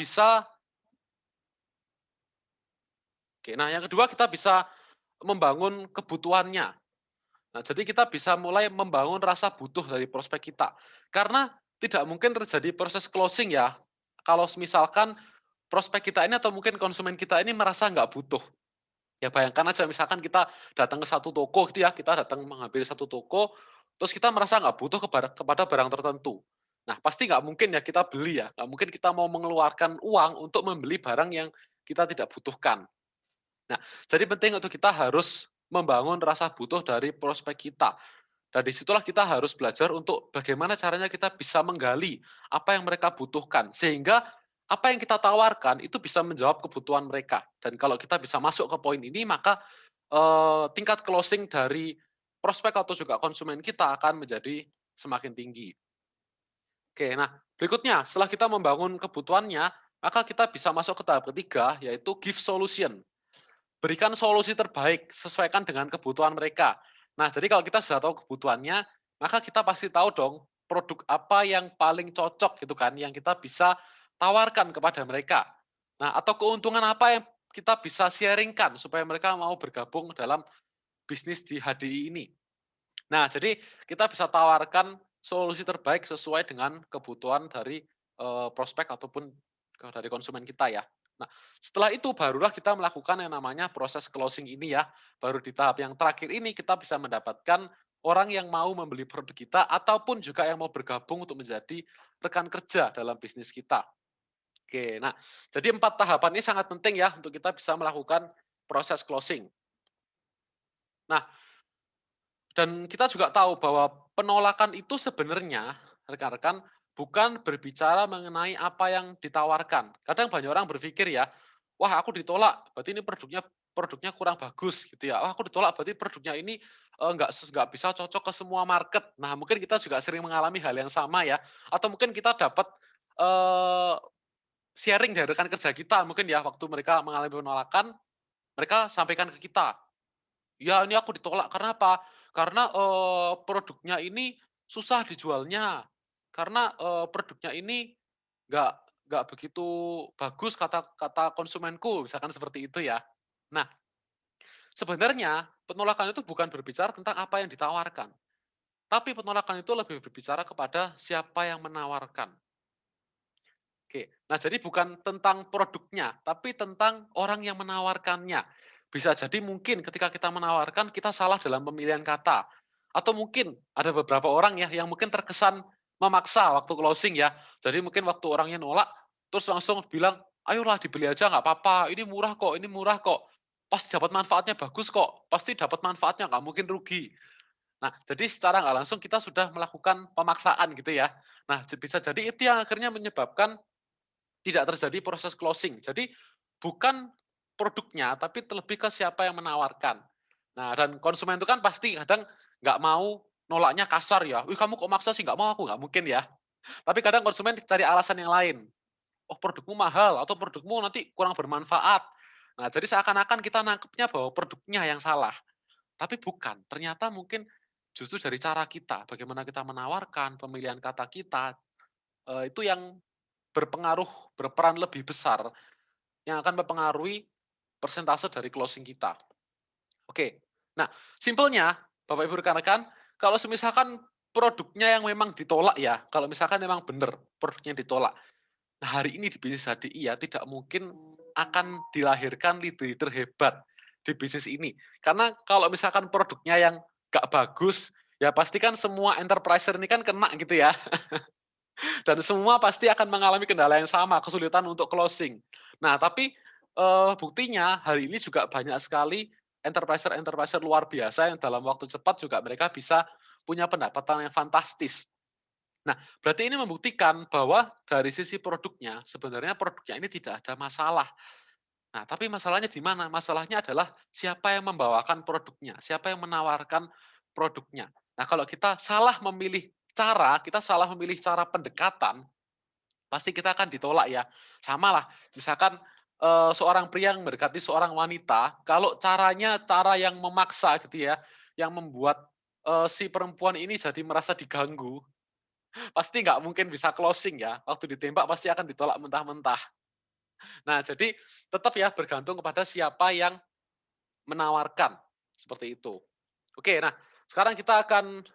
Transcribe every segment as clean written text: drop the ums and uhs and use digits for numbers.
bisa oke, nah yang kedua kita bisa membangun kebutuhannya. Nah, jadi kita bisa mulai membangun rasa butuh dari prospek kita. Karena tidak mungkin terjadi proses closing ya, kalau misalkan prospek kita ini atau mungkin konsumen kita ini merasa nggak butuh. Ya bayangkan aja misalkan kita datang ke satu toko gitu ya, kita datang menghampiri satu toko, terus kita merasa nggak butuh kepada barang tertentu. Nah, pasti nggak mungkin ya kita beli ya, nggak mungkin kita mau mengeluarkan uang untuk membeli barang yang kita tidak butuhkan. Nah, jadi penting untuk kita harus membangun rasa butuh dari prospek kita. Dan disitulah kita harus belajar untuk bagaimana caranya kita bisa menggali apa yang mereka butuhkan. Sehingga apa yang kita tawarkan itu bisa menjawab kebutuhan mereka. Dan kalau kita bisa masuk ke poin ini, maka tingkat closing dari prospek atau juga konsumen kita akan menjadi semakin tinggi. Oke, nah berikutnya setelah kita membangun kebutuhannya, maka kita bisa masuk ke tahap ketiga, yaitu give solution. Berikan solusi terbaik, sesuaikan dengan kebutuhan mereka. Nah, jadi kalau kita sudah tahu kebutuhannya, maka kita pasti tahu dong produk apa yang paling cocok gitu kan, yang kita bisa tawarkan kepada mereka. Nah, atau keuntungan apa yang kita bisa sharingkan supaya mereka mau bergabung dalam bisnis di HDI ini. Nah, jadi kita bisa tawarkan solusi terbaik sesuai dengan kebutuhan dari prospek ataupun dari konsumen kita ya. Nah, setelah itu barulah kita melakukan yang namanya proses closing ini ya. Baru di tahap yang terakhir ini kita bisa mendapatkan orang yang mau membeli produk kita ataupun juga yang mau bergabung untuk menjadi rekan kerja dalam bisnis kita. Oke, nah jadi 4 tahapan ini sangat penting ya untuk kita bisa melakukan proses closing. Nah, dan kita juga tahu bahwa penolakan itu sebenarnya, rekan-rekan, bukan berbicara mengenai apa yang ditawarkan. Kadang banyak orang berpikir ya, wah aku ditolak, berarti ini produknya produknya kurang bagus gitu ya. Wah aku ditolak, berarti produknya ini nggak bisa cocok ke semua market. Nah mungkin kita juga sering mengalami hal yang sama ya. Atau mungkin kita dapat eh, sharing dari rekan kerja kita, mungkin ya waktu mereka mengalami penolakan, mereka sampaikan ke kita. Ya ini aku ditolak karena apa? Karena, produknya ini susah dijualnya, karena, produknya ini nggak nggak begitu bagus kata kata konsumenku, misalkan seperti itu ya. Nah, sebenarnya penolakan itu bukan berbicara tentang apa yang ditawarkan, tapi penolakan itu lebih berbicara kepada siapa yang menawarkan. Oke, nah jadi bukan tentang produknya, tapi tentang orang yang menawarkannya. Bisa jadi mungkin ketika kita menawarkan, kita salah dalam pemilihan kata. Atau mungkin ada beberapa orang ya yang mungkin terkesan memaksa waktu closing ya. Jadi mungkin waktu orangnya nolak, terus langsung bilang, ayolah dibeli aja nggak apa-apa, ini murah kok, ini murah kok. Pasti dapat manfaatnya bagus kok, pasti dapat manfaatnya, nggak mungkin rugi. Nah, jadi secara nggak langsung kita sudah melakukan pemaksaan gitu ya. Nah, bisa jadi itu yang akhirnya menyebabkan tidak terjadi proses closing. Jadi bukan produknya, tapi lebih ke siapa yang menawarkan. Nah, dan konsumen itu kan pasti kadang nggak mau nolaknya kasar ya, "Wih kamu kok maksa sih?" "Nggak mau aku." Nggak mungkin ya. Tapi kadang konsumen cari alasan yang lain. "Oh produkmu mahal," atau "Produkmu nanti kurang bermanfaat." Nah, jadi seakan-akan kita nangkepnya bahwa produknya yang salah. Tapi bukan, ternyata mungkin justru dari cara kita, bagaimana kita menawarkan, pemilihan kata kita, itu yang berperan lebih besar yang akan mempengaruhi persentase dari closing kita. Oke. Nah, simpelnya Bapak Ibu rekan-rekan, kalau misalkan produknya yang memang ditolak ya, kalau misalkan memang benar produknya ditolak. Nah, hari ini di bisnis HDI ya tidak mungkin akan dilahirkan leader-leader hebat di bisnis ini. Karena kalau misalkan produknya yang nggak bagus, ya pasti kan semua enterpriser ini kan kena gitu ya. Dan semua pasti akan mengalami kendala yang sama, kesulitan untuk closing. Nah, tapi, buktinya hari ini juga banyak sekali enterpriser-enterpriser luar biasa yang dalam waktu cepat juga mereka bisa punya pendapatan yang fantastis. Nah, berarti ini membuktikan bahwa dari sisi produknya, sebenarnya produknya ini tidak ada masalah. Nah, tapi masalahnya di mana? Masalahnya adalah siapa yang membawakan produknya, siapa yang menawarkan produknya. Nah, kalau kita salah memilih cara, kita salah memilih cara pendekatan, pasti kita akan ditolak ya. Sama lah, misalkan, seorang pria yang mendekati seorang wanita, kalau caranya cara yang memaksa gitu ya, yang membuat, si perempuan ini jadi merasa diganggu, pasti nggak mungkin bisa closing ya, waktu ditembak pasti akan ditolak mentah-mentah. Nah, jadi tetap ya bergantung kepada siapa yang menawarkan, seperti itu. Oke, nah sekarang kita akan,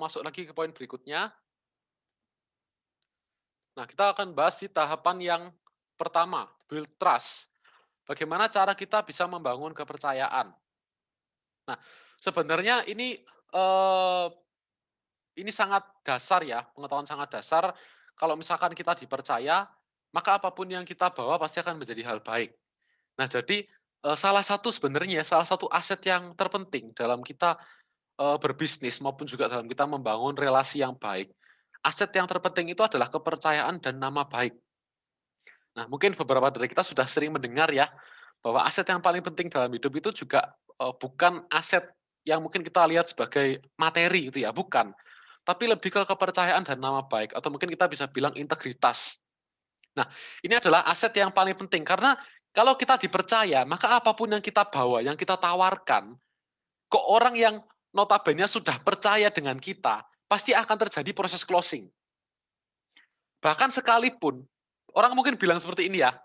masuk lagi ke poin berikutnya. Nah, kita akan bahas di tahapan yang pertama, build trust. Bagaimana cara kita bisa membangun kepercayaan. Nah, sebenarnya ini sangat dasar ya, pengetahuan sangat dasar. Kalau misalkan kita dipercaya, maka apapun yang kita bawa pasti akan menjadi hal baik. Nah, jadi, salah satu aset yang terpenting dalam kita, berbisnis maupun juga dalam kita membangun relasi yang baik, aset yang terpenting itu adalah kepercayaan dan nama baik. Nah, mungkin beberapa dari kita sudah sering mendengar ya, bahwa aset yang paling penting dalam hidup itu juga, bukan aset yang mungkin kita lihat sebagai materi itu ya, bukan. Tapi lebih ke kepercayaan dan nama baik, atau mungkin kita bisa bilang integritas. Nah, ini adalah aset yang paling penting, karena kalau kita dipercaya, maka apapun yang kita bawa, yang kita tawarkan, ke orang yang notabene sudah percaya dengan kita, pasti akan terjadi proses closing. Bahkan sekalipun, orang mungkin bilang seperti ini ya,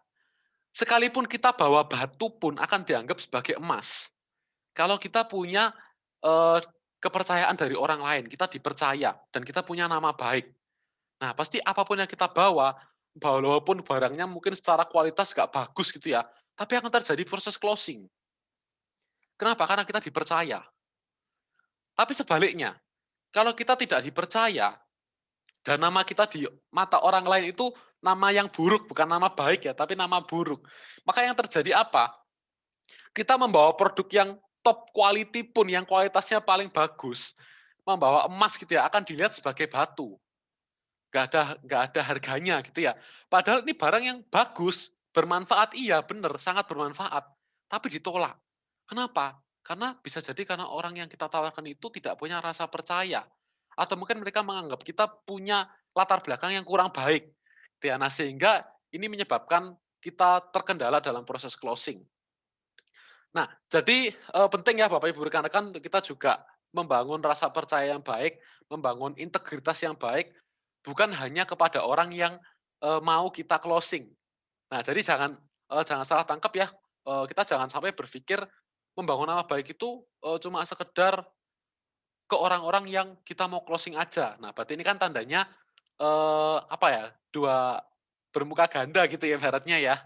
sekalipun kita bawa batu pun akan dianggap sebagai emas. Kalau kita punya, kepercayaan dari orang lain, kita dipercaya dan kita punya nama baik. Nah, pasti apapun yang kita bawa, walaupun barangnya mungkin secara kualitas nggak bagus gitu ya, tapi akan terjadi proses closing. Kenapa? Karena kita dipercaya. Tapi sebaliknya, kalau kita tidak dipercaya dan nama kita di mata orang lain itu nama yang buruk, bukan nama baik ya, tapi nama buruk. Maka yang terjadi apa? Kita membawa produk yang top quality pun, yang kualitasnya paling bagus, membawa emas gitu ya, akan dilihat sebagai batu. Nggak ada harganya gitu ya. Padahal ini barang yang bagus, bermanfaat iya, benar, sangat bermanfaat, tapi ditolak. Kenapa? Karena bisa jadi karena orang yang kita tawarkan itu tidak punya rasa percaya, atau mungkin mereka menganggap kita punya latar belakang yang kurang baik, gitu ya. Nah, sehingga ini menyebabkan kita terkendala dalam proses closing. Nah, jadi, penting ya Bapak Ibu rekan-rekan untuk kita juga membangun rasa percaya yang baik, membangun integritas yang baik, bukan hanya kepada orang yang, mau kita closing. Nah, jadi jangan salah tangkap ya, kita jangan sampai berpikir membangun nama baik itu, cuma sekedar ke orang-orang yang kita mau closing aja. Nah, berarti ini kan tandanya, apa ya, 2 bermuka ganda gitu ya ibaratnya ya.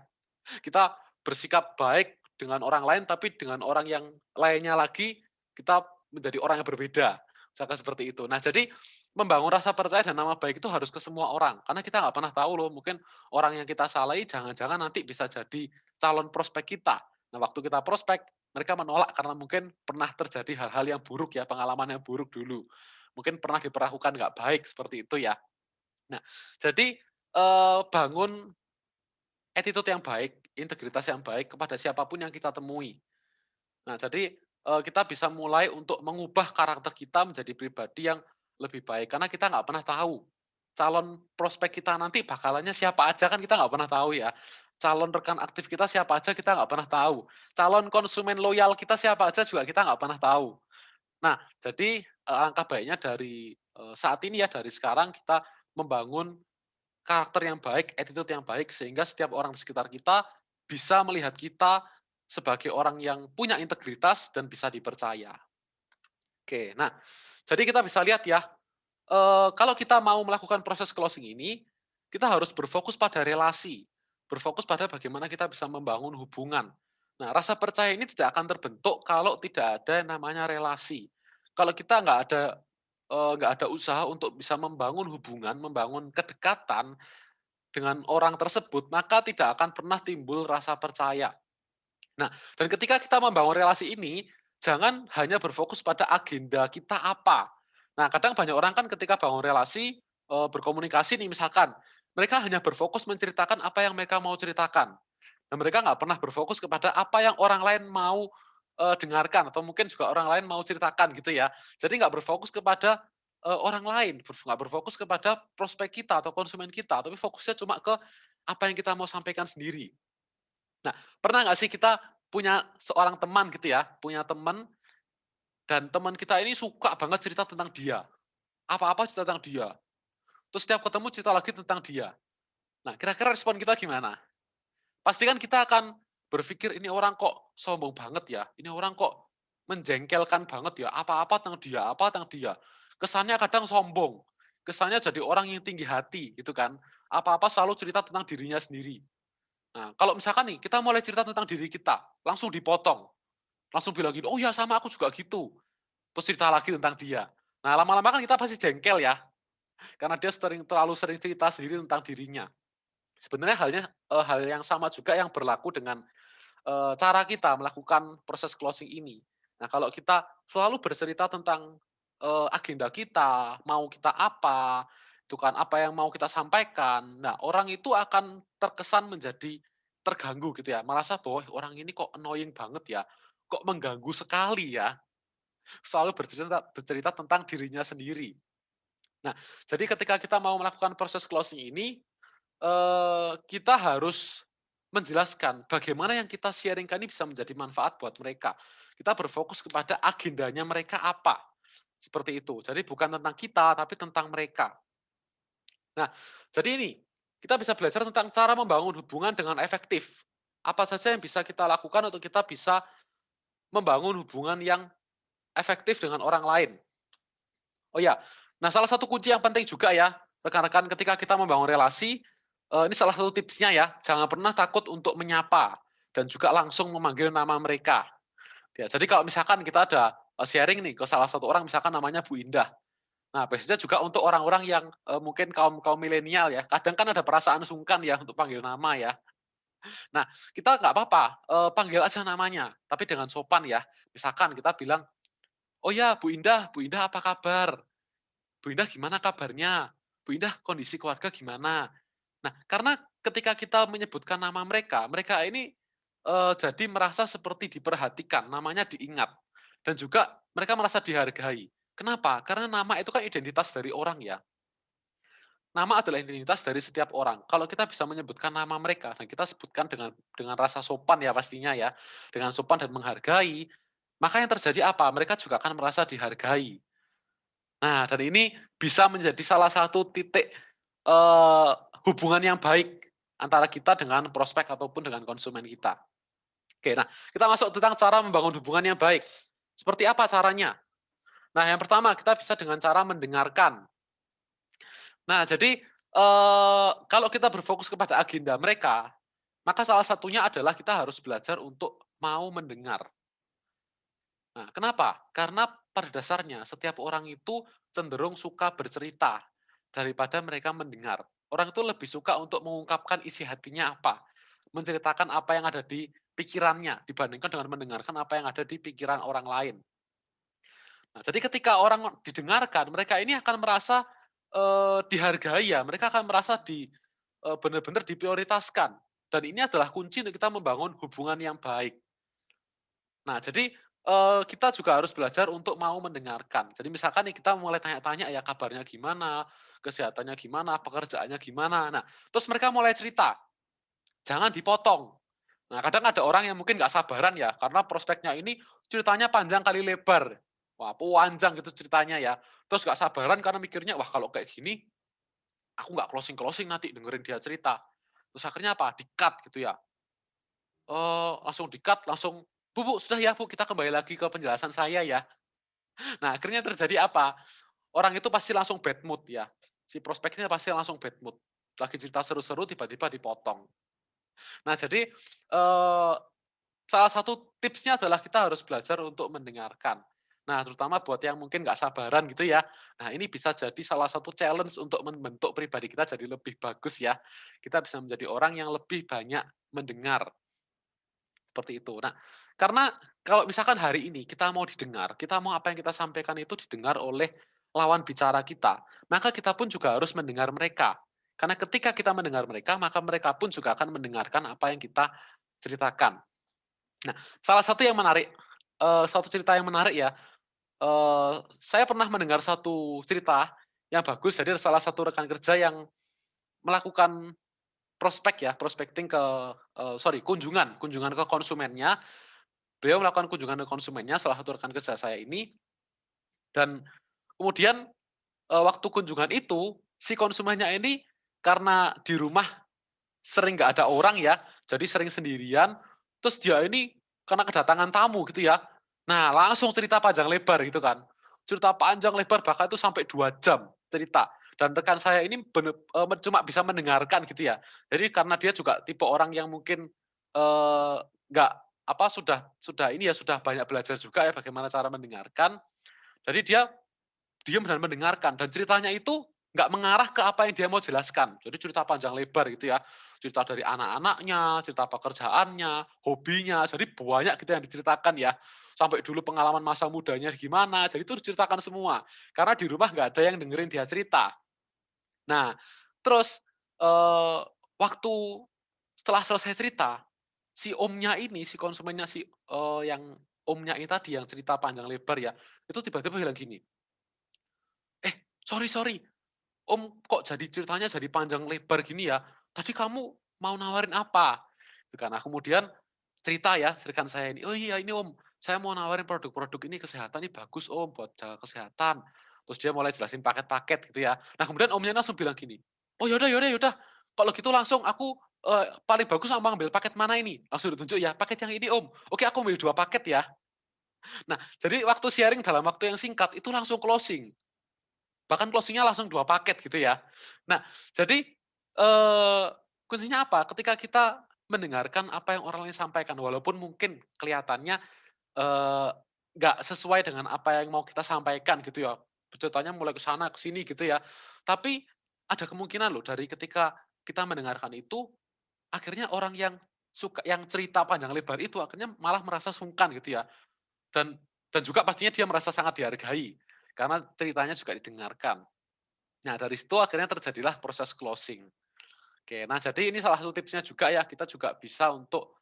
Kita bersikap baik dengan orang lain, tapi dengan orang yang lainnya lagi, kita menjadi orang yang berbeda, misalkan seperti itu. Nah, jadi membangun rasa percaya dan nama baik itu harus ke semua orang, karena kita nggak pernah tahu loh, mungkin orang yang kita salahi jangan-jangan nanti bisa jadi calon prospek kita. Nah, waktu kita prospek, mereka menolak karena mungkin pernah terjadi hal-hal yang buruk ya, pengalaman yang buruk dulu. Mungkin pernah diperlakukan nggak baik, seperti itu ya. Nah, jadi, bangun attitude yang baik, integritas yang baik kepada siapapun yang kita temui. Nah, jadi, kita bisa mulai untuk mengubah karakter kita menjadi pribadi yang lebih baik, karena kita nggak pernah tahu calon prospek kita nanti bakalannya siapa aja kan kita nggak pernah tahu ya. Calon rekan aktif kita siapa aja kita nggak pernah tahu. Calon konsumen loyal kita siapa aja juga kita nggak pernah tahu. Nah, jadi, alangkah baiknya dari, saat ini ya, dari sekarang kita membangun karakter yang baik, attitude yang baik, sehingga setiap orang di sekitar kita bisa melihat kita sebagai orang yang punya integritas dan bisa dipercaya. Oke, nah, jadi kita bisa lihat ya, kalau kita mau melakukan proses closing ini, kita harus berfokus pada relasi, berfokus pada bagaimana kita bisa membangun hubungan. Nah, rasa percaya ini tidak akan terbentuk kalau tidak ada yang namanya relasi. Kalau kita nggak ada usaha untuk bisa membangun hubungan, membangun kedekatan, dengan orang tersebut, maka tidak akan pernah timbul rasa percaya. Nah, dan ketika kita membangun relasi ini, jangan hanya berfokus pada agenda kita apa. Nah, kadang banyak orang kan ketika bangun relasi, berkomunikasi nih misalkan, mereka hanya berfokus menceritakan apa yang mereka mau ceritakan. Dan mereka nggak pernah berfokus kepada apa yang orang lain mau dengarkan, atau mungkin juga orang lain mau ceritakan gitu ya. Jadi nggak berfokus kepada orang lain, nggak berfokus kepada prospek kita atau konsumen kita, tapi fokusnya cuma ke apa yang kita mau sampaikan sendiri. Nah, pernah nggak sih kita punya seorang teman gitu ya, punya teman, dan teman kita ini suka banget cerita tentang dia. Apa-apa cerita tentang dia. Terus setiap ketemu cerita lagi tentang dia. Nah, kira-kira respon kita gimana? pasti kan kita akan berpikir, "Ini orang kok sombong banget ya? Ini orang kok menjengkelkan banget ya? Apa-apa tentang dia, apa tentang dia." Kesannya kadang sombong, kesannya jadi orang yang tinggi hati gitu kan, apa-apa selalu cerita tentang dirinya sendiri. Nah, kalau misalkan nih kita mulai cerita tentang diri kita, langsung dipotong, langsung bilang gini, "Oh ya sama aku juga gitu." Terus cerita lagi tentang dia. Nah, lama-lama kan kita pasti jengkel ya, karena dia terlalu sering cerita sendiri tentang dirinya. Sebenarnya hal yang sama juga yang berlaku dengan, cara kita melakukan proses closing ini. Nah, kalau kita selalu bercerita tentang, agenda kita, mau kita apa, itu kan, apa yang mau kita sampaikan. Nah, orang itu akan terkesan menjadi terganggu gitu ya, merasa bahwa, "Orang ini kok annoying banget ya, kok mengganggu sekali ya." Selalu bercerita bercerita tentang dirinya sendiri. Nah, jadi ketika kita mau melakukan proses closing ini, kita harus menjelaskan bagaimana yang kita sharing-kan ini bisa menjadi manfaat buat mereka. Kita berfokus kepada agendanya mereka apa, seperti itu. Jadi bukan tentang kita, tapi tentang mereka. Nah, jadi ini, kita bisa belajar tentang cara membangun hubungan dengan efektif. Apa saja yang bisa kita lakukan untuk kita bisa membangun hubungan yang efektif dengan orang lain. Oh ya, nah salah satu kunci yang penting juga ya, rekan-rekan ketika kita membangun relasi, ini salah satu tipsnya ya, jangan pernah takut untuk menyapa dan juga langsung memanggil nama mereka. Ya, jadi kalau misalkan kita ada sharing nih ke salah satu orang, misalkan namanya Bu Indah. Nah, biasanya juga untuk orang-orang yang mungkin kaum kaum milenial ya, kadang kan ada perasaan sungkan ya untuk panggil nama ya. Nah, kita nggak apa-apa, panggil aja namanya, tapi dengan sopan ya. Misalkan kita bilang, "Oh ya, Bu Indah apa kabar? Bu Indah gimana kabarnya? Bu Indah kondisi keluarga gimana?" Nah, karena ketika kita menyebutkan nama mereka, mereka ini, jadi merasa seperti diperhatikan, namanya diingat, dan juga mereka merasa dihargai. Kenapa? Karena nama itu kan identitas dari orang ya. Nama adalah identitas dari setiap orang. Kalau kita bisa menyebutkan nama mereka dan kita sebutkan dengan rasa sopan ya pastinya ya, dengan sopan dan menghargai, maka yang terjadi apa? Mereka juga akan merasa dihargai. Nah, dan ini bisa menjadi salah satu titik, eee, hubungan yang baik antara kita dengan prospek ataupun dengan konsumen kita. Oke, nah kita masuk tentang cara membangun hubungan yang baik. Seperti apa caranya? Nah, yang pertama kita bisa dengan cara mendengarkan. Nah, jadi, kalau kita berfokus kepada agenda mereka, maka salah satunya adalah kita harus belajar untuk mau mendengar. Nah, kenapa? Karena pada dasarnya setiap orang itu cenderung suka bercerita daripada mereka mendengar. Orang itu lebih suka untuk mengungkapkan isi hatinya apa, menceritakan apa yang ada di pikirannya dibandingkan dengan mendengarkan apa yang ada di pikiran orang lain. Nah, jadi ketika orang didengarkan, mereka ini akan merasa dihargai ya, mereka akan merasa benar-benar diprioritaskan. Dan ini adalah kunci untuk kita membangun hubungan yang baik. Nah, jadi, kita juga harus belajar untuk mau mendengarkan. Jadi misalkan nih kita mulai tanya-tanya ya kabarnya gimana, kesehatannya gimana, pekerjaannya gimana. Nah, terus mereka mulai cerita, jangan dipotong. Nah, kadang ada orang yang mungkin nggak sabaran ya, karena prospeknya ini ceritanya panjang kali lebar. Wah, panjang gitu ceritanya ya. Terus nggak sabaran karena mikirnya, "Wah, kalau kayak gini, aku nggak closing-closing nanti dengerin dia cerita." Terus akhirnya apa? Di-cut gitu ya. Langsung di-cut, langsung, "Bu Bu, sudah ya Bu, kita kembali lagi ke penjelasan saya ya." Nah, akhirnya terjadi apa? Orang itu pasti langsung bad mood ya. Si prospeknya pasti langsung bad mood. Lagi cerita seru-seru tiba-tiba dipotong. Nah, jadi, salah satu tipsnya adalah kita harus belajar untuk mendengarkan. Nah, terutama buat yang mungkin nggak sabaran gitu ya. Nah, ini bisa jadi salah satu challenge untuk membentuk pribadi kita jadi lebih bagus ya. Kita bisa menjadi orang yang lebih banyak mendengar. Seperti itu. Nah, karena kalau misalkan hari ini kita mau didengar, kita mau apa yang kita sampaikan itu didengar oleh lawan bicara kita, maka kita pun juga harus mendengar mereka. Karena ketika kita mendengar mereka, maka mereka pun juga akan mendengarkan apa yang kita ceritakan. Nah, salah satu yang menarik, satu cerita yang menarik ya, saya pernah mendengar satu cerita yang bagus, jadi ada salah satu rekan kerja yang melakukan prospek ya, prospecting ke kunjungan kunjungan ke konsumennya. Beliau melakukan kunjungan ke konsumennya, salah satu rekan kerja saya ini, dan kemudian, waktu kunjungan itu, si konsumennya ini karena di rumah sering nggak ada orang ya, Jadi sering sendirian, terus dia ini karena kedatangan tamu gitu ya. Nah, langsung cerita panjang lebar gitu kan. Cerita panjang lebar bahkan itu sampai 2 jam cerita. Dan rekan saya ini cuma bisa mendengarkan gitu ya. Jadi karena dia juga tipe orang yang mungkin, nggak apa, sudah ini ya, sudah banyak belajar juga ya bagaimana cara mendengarkan. Jadi dia diam dan mendengarkan, dan ceritanya itu nggak mengarah ke apa yang dia mau jelaskan. Jadi cerita panjang lebar gitu ya, cerita dari anak-anaknya, cerita pekerjaannya, hobinya, jadi banyak gitu yang diceritakan ya. Sampai dulu pengalaman masa mudanya gimana, jadi itu diceritakan semua. Karena di rumah nggak ada yang dengerin dia cerita. Nah, terus, waktu setelah selesai cerita, si omnya ini, si konsumennya yang omnya ini tadi yang cerita panjang lebar ya, itu tiba-tiba bilang gini, "Eh, sorry sorry, Om, kok jadi ceritanya jadi panjang lebar gini ya? Tadi kamu mau nawarin apa?" Gitu kan. Nah, kemudian cerita ya, rekan saya ini, "Oh iya ini Om, saya mau nawarin produk-produk ini kesehatan ini bagus Om, buat jaga kesehatan." Terus dia mulai jelasin paket-paket gitu ya. Nah, kemudian omnya langsung bilang gini, "Oh yaudah yaudah yaudah, kalau gitu langsung aku, paling bagus mau ambil paket mana ini?" Langsung ditunjuk ya, "Paket yang ini Om." "Oke, aku ambil 2 paket ya." Nah, jadi waktu sharing dalam waktu yang singkat itu langsung closing. Bahkan closing-nya langsung 2 paket gitu ya. Nah, jadi, kuncinya apa? Ketika kita mendengarkan apa yang orang lain sampaikan, walaupun mungkin kelihatannya, eee, nggak sesuai dengan apa yang mau kita sampaikan gitu ya, ceritanya mulai ke sana ke sini gitu ya. Tapi ada kemungkinan loh dari ketika kita mendengarkan itu, akhirnya orang yang cerita panjang lebar itu akhirnya malah merasa sungkan gitu ya, dan juga pastinya dia merasa sangat dihargai, karena ceritanya juga didengarkan. Nah, dari situ akhirnya terjadilah proses closing. Oke, nah jadi ini salah satu tipsnya juga ya, kita juga bisa untuk,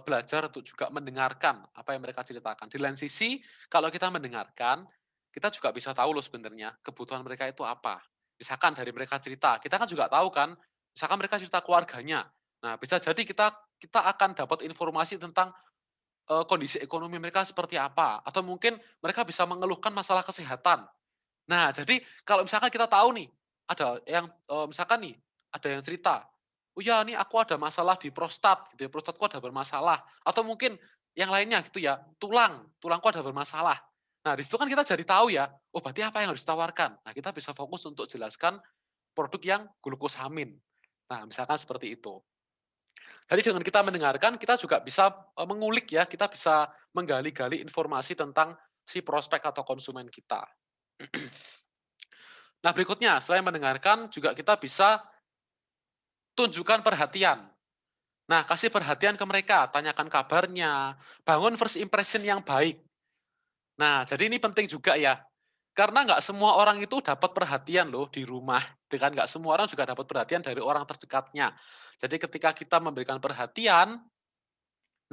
belajar untuk juga mendengarkan apa yang mereka ceritakan. Di lain sisi, kalau kita mendengarkan, kita juga bisa tahu loh sebenarnya kebutuhan mereka itu apa. Misalkan dari mereka cerita, kita kan juga tahu kan, misalkan mereka cerita keluarganya. Nah, bisa jadi kita kita akan dapat informasi tentang, kondisi ekonomi mereka seperti apa, atau mungkin mereka bisa mengeluhkan masalah kesehatan. Nah, jadi kalau misalkan kita tahu nih, ada yang, misalkan nih, ada yang cerita, "Oh ya, nih aku ada masalah di prostat," gitu ya, "prostatku ada bermasalah." Atau mungkin yang lainnya gitu ya, "Tulangku ada bermasalah." Nah, di situ kan kita jadi tahu ya, oh berarti apa yang harus ditawarkan. Nah, kita bisa fokus untuk jelaskan produk yang glukosamin. Nah, misalkan seperti itu. Jadi dengan kita mendengarkan, kita juga bisa, mengulik ya, kita bisa menggali-gali informasi tentang si prospek atau konsumen kita. Nah, berikutnya selain mendengarkan juga kita bisa tunjukkan perhatian. Nah, kasih perhatian ke mereka, tanyakan kabarnya, bangun first impression yang baik. Nah, jadi ini penting juga ya, karena nggak semua orang itu dapat perhatian loh di rumah, gitu kan, nggak semua orang juga dapat perhatian dari orang terdekatnya. Jadi ketika kita memberikan perhatian,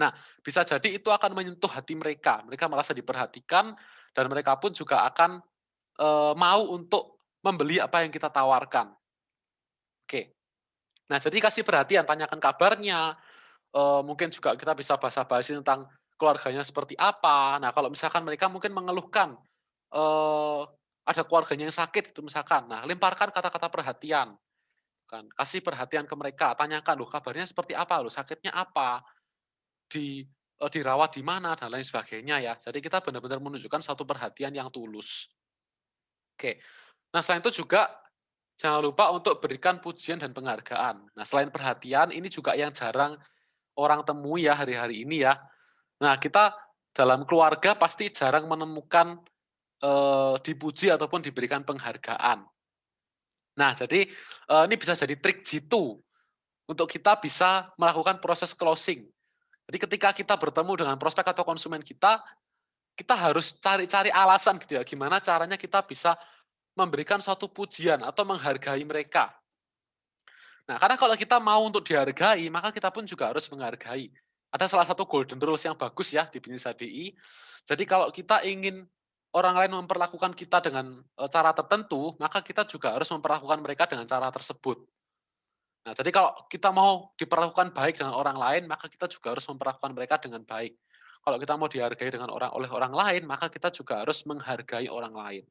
nah, bisa jadi itu akan menyentuh hati mereka, mereka merasa diperhatikan dan mereka pun juga akan, mau untuk membeli apa yang kita tawarkan. Oke. Nah, jadi kasih perhatian, tanyakan kabarnya, mungkin juga kita bisa basa-basi tentang keluarganya seperti apa. Nah, kalau misalkan mereka mungkin mengeluhkan, eee, ada keluarganya yang sakit itu misalkan, nah lemparkan kata-kata perhatian, kan. Kasih perhatian ke mereka, tanyakan, "Loh kabarnya seperti apa? Loh sakitnya apa? Dirawat di mana?" Dan lain sebagainya ya. Jadi kita benar-benar menunjukkan satu perhatian yang tulus. Oke. Nah, selain itu juga jangan lupa untuk berikan pujian dan penghargaan. Nah, selain perhatian, ini juga yang jarang orang temui ya hari-hari ini ya. Nah, kita dalam keluarga pasti jarang menemukan, dipuji ataupun diberikan penghargaan. Nah, jadi, ini bisa jadi trik jitu untuk kita bisa melakukan proses closing. Jadi ketika kita bertemu dengan prospek atau konsumen kita harus cari-cari alasan gitu ya, gimana caranya kita bisa memberikan suatu pujian atau menghargai mereka. Nah, karena kalau kita mau untuk dihargai, maka kita pun juga harus menghargai. Ada salah satu golden rules yang bagus ya di bisnis HDI. Jadi kalau kita ingin orang lain memperlakukan kita dengan, cara tertentu, maka kita juga harus memperlakukan mereka dengan cara tersebut. Nah, jadi kalau kita mau diperlakukan baik dengan orang lain, maka kita juga harus memperlakukan mereka dengan baik. Kalau kita mau dihargai oleh orang lain, maka kita juga harus menghargai orang lain.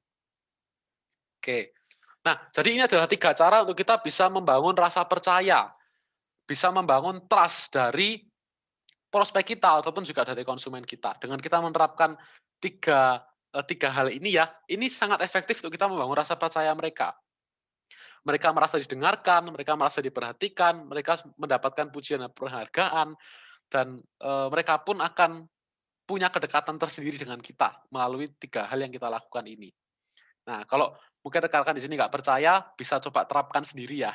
Oke. Nah, jadi ini adalah 3 cara untuk kita bisa membangun rasa percaya. bisa membangun trust dari prospek kita ataupun juga dari konsumen kita. Dengan kita menerapkan tiga hal ini ya, ini sangat efektif untuk kita membangun rasa percaya mereka. Mereka merasa didengarkan, mereka merasa diperhatikan, mereka mendapatkan pujian dan penghargaan, dan mereka pun akan punya kedekatan tersendiri dengan kita melalui tiga hal yang kita lakukan ini. Nah, kalau mungkin rekan-rekan di sini nggak percaya, bisa coba terapkan sendiri ya.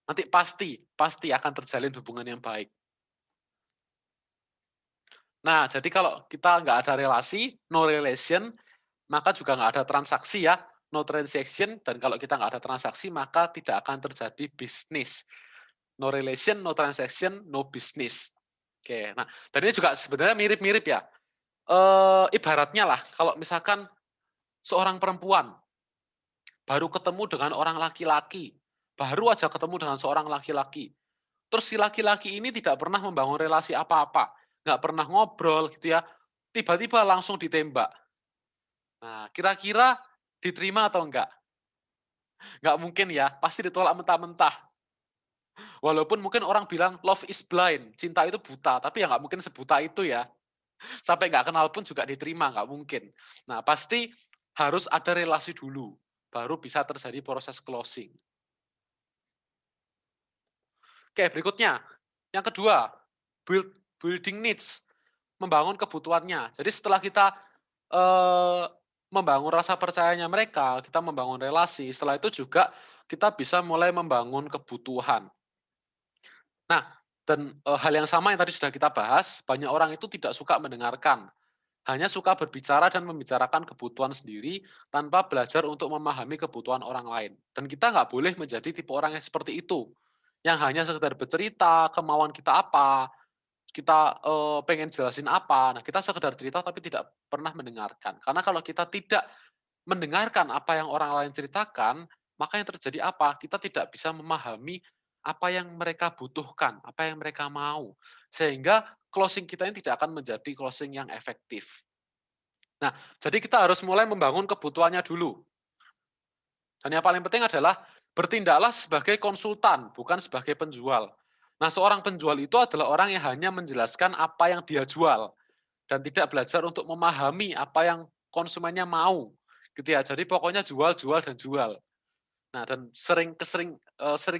Nanti pasti akan terjalin hubungan yang baik. Nah, jadi kalau kita nggak ada relasi, no relation, maka juga nggak ada transaksi ya, no transaction, dan kalau kita nggak ada transaksi, maka tidak akan terjadi bisnis. No relation, no transaction, no business. Oke, nah, dan ini juga sebenarnya mirip-mirip ya. Ibaratnya lah, kalau misalkan seorang perempuan baru ketemu dengan orang laki-laki, baru aja ketemu dengan seorang laki-laki, terus si laki-laki ini tidak pernah membangun relasi apa-apa, nggak pernah ngobrol gitu ya, tiba-tiba langsung ditembak. Nah, kira-kira diterima atau enggak? Nggak mungkin ya, pasti ditolak mentah-mentah. Walaupun mungkin orang bilang love is blind, cinta itu buta, tapi ya nggak mungkin sebuta itu ya. Sampai nggak kenal pun juga diterima, nggak mungkin. Nah, pasti harus ada relasi dulu, baru bisa terjadi proses closing. Oke, berikutnya. Yang kedua, building needs, membangun kebutuhannya. Jadi setelah kita eh, membangun rasa percayanya mereka, kita membangun relasi, setelah itu juga kita bisa mulai membangun kebutuhan. Nah, dan hal yang sama yang tadi sudah kita bahas, banyak orang itu tidak suka mendengarkan, hanya suka berbicara dan membicarakan kebutuhan sendiri tanpa belajar untuk memahami kebutuhan orang lain. Dan kita nggak boleh menjadi tipe orang yang seperti itu, yang hanya sekedar bercerita, kemauan kita apa, kita pengen jelasin apa, nah kita sekedar cerita tapi tidak pernah mendengarkan. Karena kalau kita tidak mendengarkan apa yang orang lain ceritakan, maka yang terjadi apa? Kita tidak bisa memahami apa yang mereka butuhkan, apa yang mereka mau. Sehingga closing kita ini tidak akan menjadi closing yang efektif. Nah, jadi kita harus mulai membangun kebutuhannya dulu. Dan yang paling penting adalah bertindaklah sebagai konsultan, bukan sebagai penjual. Nah, seorang penjual itu adalah orang yang hanya menjelaskan apa yang dia jual dan tidak belajar untuk memahami apa yang konsumennya mau. Gitu ya. Jadi pokoknya jual, jual dan jual. Nah, dan sering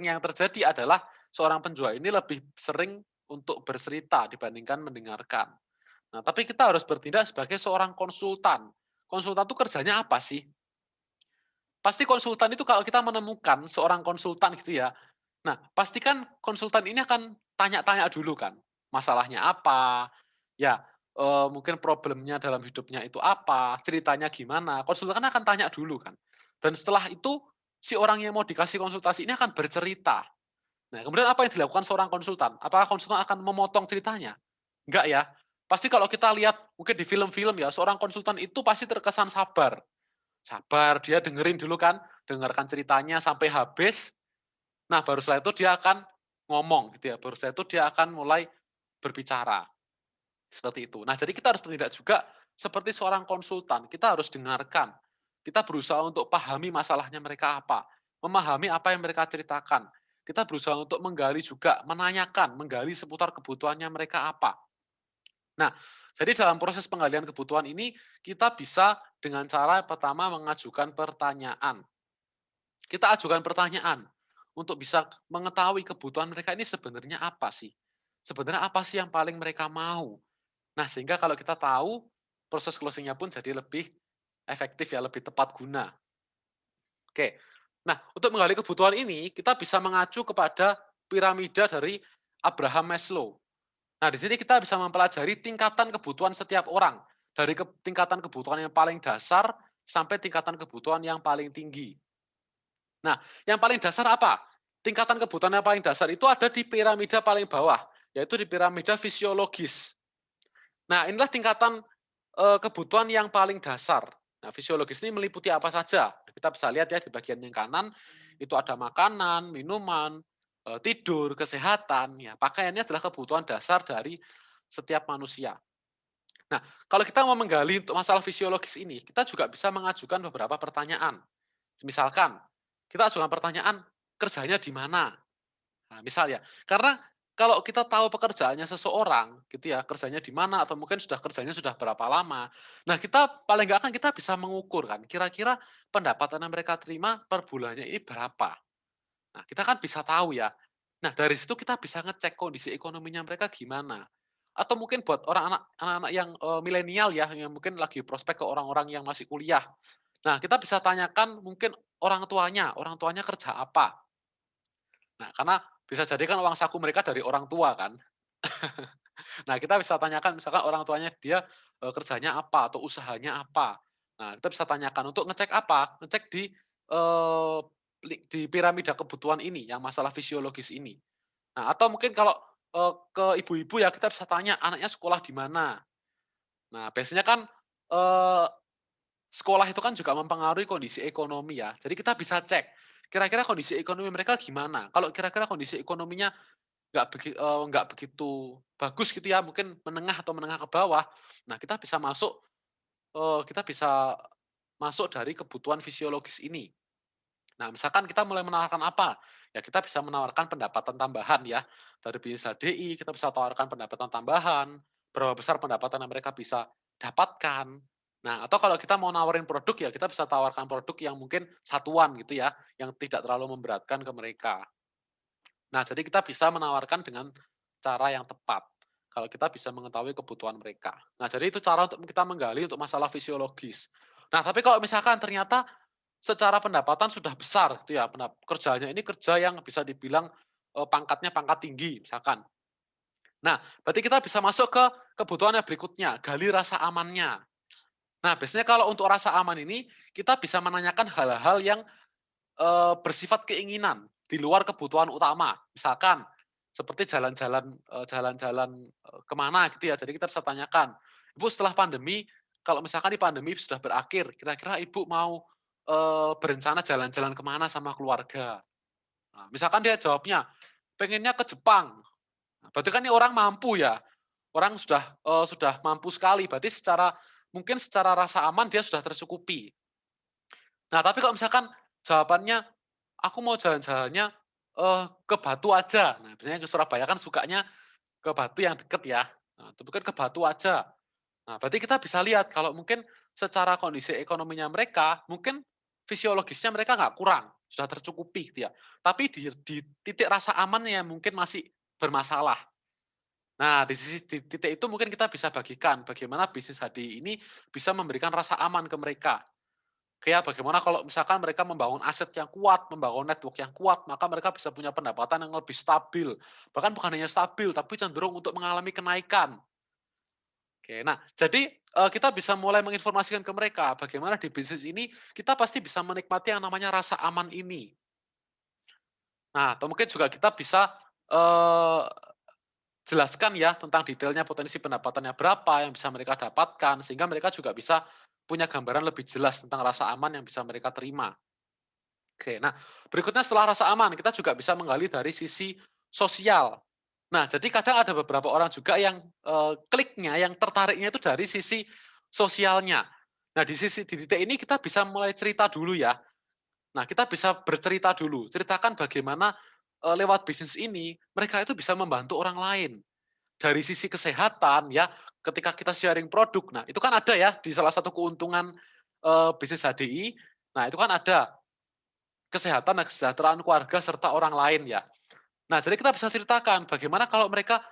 yang terjadi adalah seorang penjual ini lebih sering untuk bercerita dibandingkan mendengarkan. Nah, tapi kita harus bertindak sebagai seorang konsultan. Konsultan itu kerjanya apa sih? Pasti konsultan itu kalau kita menemukan seorang konsultan gitu ya, nah pastikan konsultan ini akan tanya-tanya dulu kan, masalahnya apa, ya mungkin problemnya dalam hidupnya itu apa, ceritanya gimana, konsultan kan akan tanya dulu kan. Dan setelah itu si orang yang mau dikasih konsultasi ini akan bercerita. Nah, kemudian apa yang dilakukan seorang konsultan? Apakah konsultan akan memotong ceritanya? Enggak ya. Pasti kalau kita lihat mungkin di film-film ya, seorang konsultan itu pasti terkesan sabar. Sabar, dia dengerin dulu kan, dengarkan ceritanya sampai habis. Nah, baru setelah itu dia akan ngomong gitu ya. Baru setelah itu dia akan mulai berbicara. Seperti itu. Nah, jadi kita harus bertindak juga seperti seorang konsultan. Kita harus dengarkan. Kita berusaha untuk pahami masalahnya mereka apa. Memahami apa yang mereka ceritakan. Kita berusaha untuk menggali juga, menanyakan, menggali seputar kebutuhannya mereka apa. Nah, jadi dalam proses penggalian kebutuhan ini, kita bisa dengan cara pertama mengajukan pertanyaan. Kita ajukan pertanyaan untuk bisa mengetahui kebutuhan mereka ini sebenarnya apa sih? Sebenarnya apa sih yang paling mereka mau? Nah, sehingga kalau kita tahu, proses closing-nya pun jadi lebih efektif ya, lebih tepat guna. Oke. Nah, untuk menggali kebutuhan ini, kita bisa mengacu kepada piramida dari Abraham Maslow. Nah, di sini kita bisa mempelajari tingkatan kebutuhan setiap orang, dari tingkatan kebutuhan yang paling dasar sampai tingkatan kebutuhan yang paling tinggi. Nah, yang paling dasar apa? Tingkatan kebutuhan yang paling dasar itu ada di piramida paling bawah, yaitu di piramida fisiologis. Nah, inilah tingkatan kebutuhan yang paling dasar. Nah, fisiologis ini meliputi apa saja? Kita bisa lihat ya di bagian yang kanan, itu ada makanan, minuman, tidur, kesehatan, ya pakaiannya adalah kebutuhan dasar dari setiap manusia. Nah, kalau kita mau menggali untuk masalah fisiologis ini, kita juga bisa mengajukan beberapa pertanyaan. Misalkan, kita ajukan pertanyaan, kerjanya di mana? Nah, misal ya, karena kalau kita tahu pekerjaannya seseorang gitu ya, kerjanya di mana atau mungkin sudah kerjanya sudah berapa lama. Nah, kita paling nggak kan kita bisa mengukur kan, kira-kira pendapatan yang mereka terima per bulannya ini berapa. Nah, kita kan bisa tahu ya. Nah, dari situ kita bisa ngecek kondisi ekonominya mereka gimana. Atau mungkin buat anak-anak yang, milenial ya, yang mungkin lagi prospek ke orang-orang yang masih kuliah. Nah, kita bisa tanyakan mungkin orang tuanya kerja apa. Nah, karena bisa jadi kan uang saku mereka dari orang tua kan. Nah, kita bisa tanyakan misalkan orang tuanya dia, kerjanya apa atau usahanya apa. Nah, kita bisa tanyakan untuk ngecek apa, ngecek eee, di piramida kebutuhan ini, yang masalah fisiologis ini. Nah, atau mungkin kalau, ke ibu-ibu ya kita bisa tanya, "Anaknya sekolah di mana?" Nah, biasanya kan, eee, sekolah itu kan juga mempengaruhi kondisi ekonomi ya. Jadi kita bisa cek, kira-kira kondisi ekonomi mereka gimana. Kalau kira-kira kondisi ekonominya nggak begitu bagus gitu ya, mungkin menengah atau menengah ke bawah. Nah, kita bisa masuk dari kebutuhan fisiologis ini. Nah, misalkan kita mulai menawarkan apa? Ya kita bisa menawarkan pendapatan tambahan ya, dari bisnis HDI kita bisa tawarkan pendapatan tambahan, berapa besar pendapatan yang mereka bisa dapatkan. Nah, atau kalau kita mau nawarin produk ya kita bisa tawarkan produk yang mungkin satuan gitu ya, yang tidak terlalu memberatkan ke mereka. Nah, jadi kita bisa menawarkan dengan cara yang tepat, kalau kita bisa mengetahui kebutuhan mereka. Nah, jadi itu cara untuk kita menggali untuk masalah fisiologis. Nah, tapi kalau misalkan ternyata secara pendapatan sudah besar itu ya, kerjanya ini kerja yang bisa dibilang, pangkatnya pangkat tinggi misalkan. Nah, berarti kita bisa masuk ke kebutuhan yang berikutnya, gali rasa amannya. Nah, biasanya kalau untuk rasa aman ini, kita bisa menanyakan hal-hal yang bersifat keinginan, di luar kebutuhan utama. Misalkan, seperti jalan-jalan ke gitu ya, jadi kita bisa tanyakan, "Ibu setelah pandemi, kalau misalkan di pandemi sudah berakhir, kira-kira Ibu mau, berencana jalan-jalan ke sama keluarga?" Nah, misalkan dia jawabnya, "Pengennya ke Jepang." Nah, berarti kan ini orang mampu ya, orang sudah mampu sekali, berarti mungkin secara rasa aman dia sudah tercukupi. Nah, tapi kalau misalkan jawabannya, "Aku mau jalan-jalannya, ke Batu aja." Nah, biasanya ke Surabaya kan sukanya ke Batu yang deket ya. Nah, tapi kan ke Batu aja. Nah, berarti kita bisa lihat kalau mungkin secara kondisi ekonominya mereka, mungkin fisiologisnya mereka nggak kurang, sudah tercukupi gitu ya. Tapi di titik rasa amannya mungkin masih bermasalah. Nah, di titik itu mungkin kita bisa bagikan bagaimana bisnis HD ini bisa memberikan rasa aman ke mereka. Kayak bagaimana kalau misalkan mereka membangun aset yang kuat, membangun network yang kuat, maka mereka bisa punya pendapatan yang lebih stabil. Bahkan bukan hanya stabil, tapi cenderung untuk mengalami kenaikan. Oke, nah jadi, kita bisa mulai menginformasikan ke mereka, bagaimana di bisnis ini kita pasti bisa menikmati yang namanya rasa aman ini. Nah, atau mungkin juga kita bisa, eee, jelaskan ya tentang detailnya potensi pendapatannya berapa yang bisa mereka dapatkan, sehingga mereka juga bisa punya gambaran lebih jelas tentang rasa aman yang bisa mereka terima. Oke, nah berikutnya setelah rasa aman, kita juga bisa menggali dari sisi sosial. Nah, jadi kadang ada beberapa orang juga yang, kliknya, yang tertariknya itu dari sisi sosialnya. Nah, di titik ini kita bisa mulai cerita dulu ya. Nah, kita bisa bercerita dulu, ceritakan bagaimana, lewat bisnis ini, mereka itu bisa membantu orang lain. Dari sisi kesehatan ya, ketika kita sharing produk, nah itu kan ada ya di salah satu keuntungan, bisnis HDI, nah itu kan ada kesehatan dan kesejahteraan keluarga serta orang lain ya. Nah, jadi kita bisa ceritakan bagaimana kalau mereka,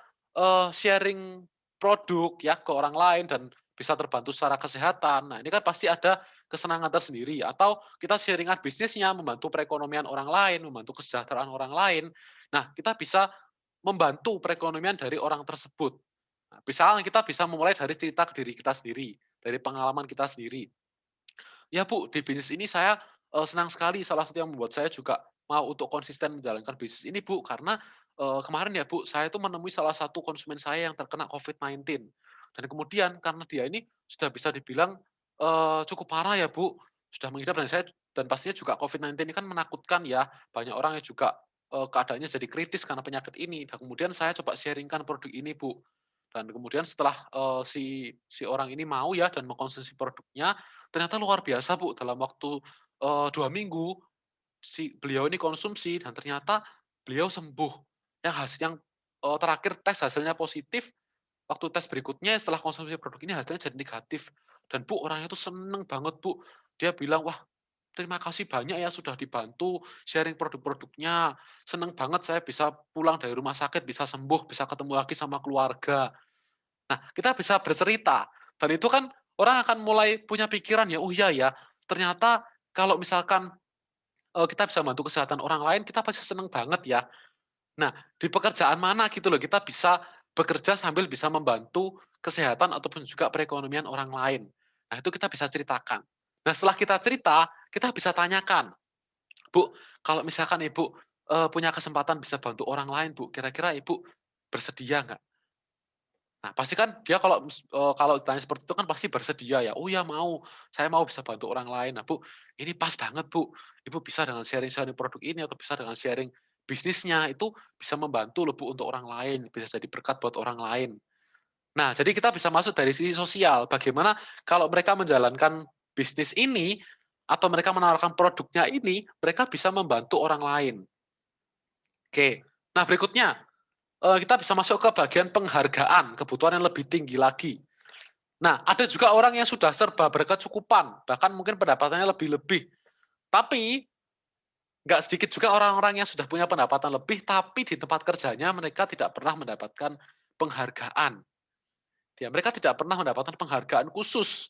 sharing produk ya ke orang lain dan bisa terbantu secara kesehatan. Nah, ini kan pasti ada kesenangan tersendiri atau kita sharing bisnisnya, membantu perekonomian orang lain, membantu kesejahteraan orang lain. Nah, kita bisa membantu perekonomian dari orang tersebut. Nah, misalnya kita bisa memulai dari cerita ke diri kita sendiri, dari pengalaman kita sendiri. "Ya Bu, di bisnis ini saya, senang sekali, salah satu yang membuat saya juga mau untuk konsisten menjalankan bisnis ini Bu, karena, kemarin ya Bu, saya itu menemui salah satu konsumen saya yang terkena COVID-19. Dan kemudian karena dia ini sudah bisa dibilang, cukup parah ya Bu, sudah mengidap dan pastinya juga COVID-19 ini kan menakutkan ya, banyak orang yang juga, keadaannya jadi kritis karena penyakit ini. Dan kemudian saya coba sharing-kan produk ini Bu, dan kemudian setelah, si orang ini mau ya dan mengkonsumsi produknya, ternyata luar biasa Bu, dalam waktu, 2 minggu, beliau ini konsumsi dan ternyata beliau sembuh. Yang hasil yang terakhir tes hasilnya positif, waktu tes berikutnya setelah konsumsi produk ini hasilnya jadi negatif. Dan Bu, orangnya tuh seneng banget Bu. Dia bilang, "Wah, terima kasih banyak ya sudah dibantu sharing produk-produknya. Seneng banget saya bisa pulang dari rumah sakit, bisa sembuh, bisa ketemu lagi sama keluarga." Nah, kita bisa bercerita. Dan itu kan orang akan mulai punya pikiran ya, "Oh iya ya, ternyata kalau misalkan, kita bisa bantu kesehatan orang lain, kita pasti seneng banget ya." Nah, di pekerjaan mana gitu loh, kita bisa bekerja sambil bisa membantu kesehatan ataupun juga perekonomian orang lain. Nah, itu kita bisa ceritakan. Nah, setelah kita cerita, kita bisa tanyakan, "Bu, kalau misalkan Ibu, punya kesempatan bisa bantu orang lain Bu, kira-kira Ibu bersedia nggak?" Nah, pasti kan dia kalau ditanya seperti itu kan pasti bersedia ya, "Oh ya mau, saya mau bisa bantu orang lain." Nah Bu, ini pas banget Bu, Ibu bisa dengan sharing-sharing produk ini atau bisa dengan sharing bisnisnya, itu bisa membantu loh Bu untuk orang lain, bisa jadi berkat buat orang lain. Nah, jadi kita bisa masuk dari sisi sosial, bagaimana kalau mereka menjalankan bisnis ini, atau mereka menawarkan produknya ini, mereka bisa membantu orang lain. Oke, nah berikutnya, kita bisa masuk ke bagian penghargaan, kebutuhan yang lebih tinggi lagi. Nah, ada juga orang yang sudah serba berkecukupan, bahkan mungkin pendapatannya lebih-lebih. Tapi, nggak sedikit juga orang-orang yang sudah punya pendapatan lebih, tapi di tempat kerjanya mereka tidak pernah mendapatkan penghargaan. Ya, mereka tidak pernah mendapatkan penghargaan khusus.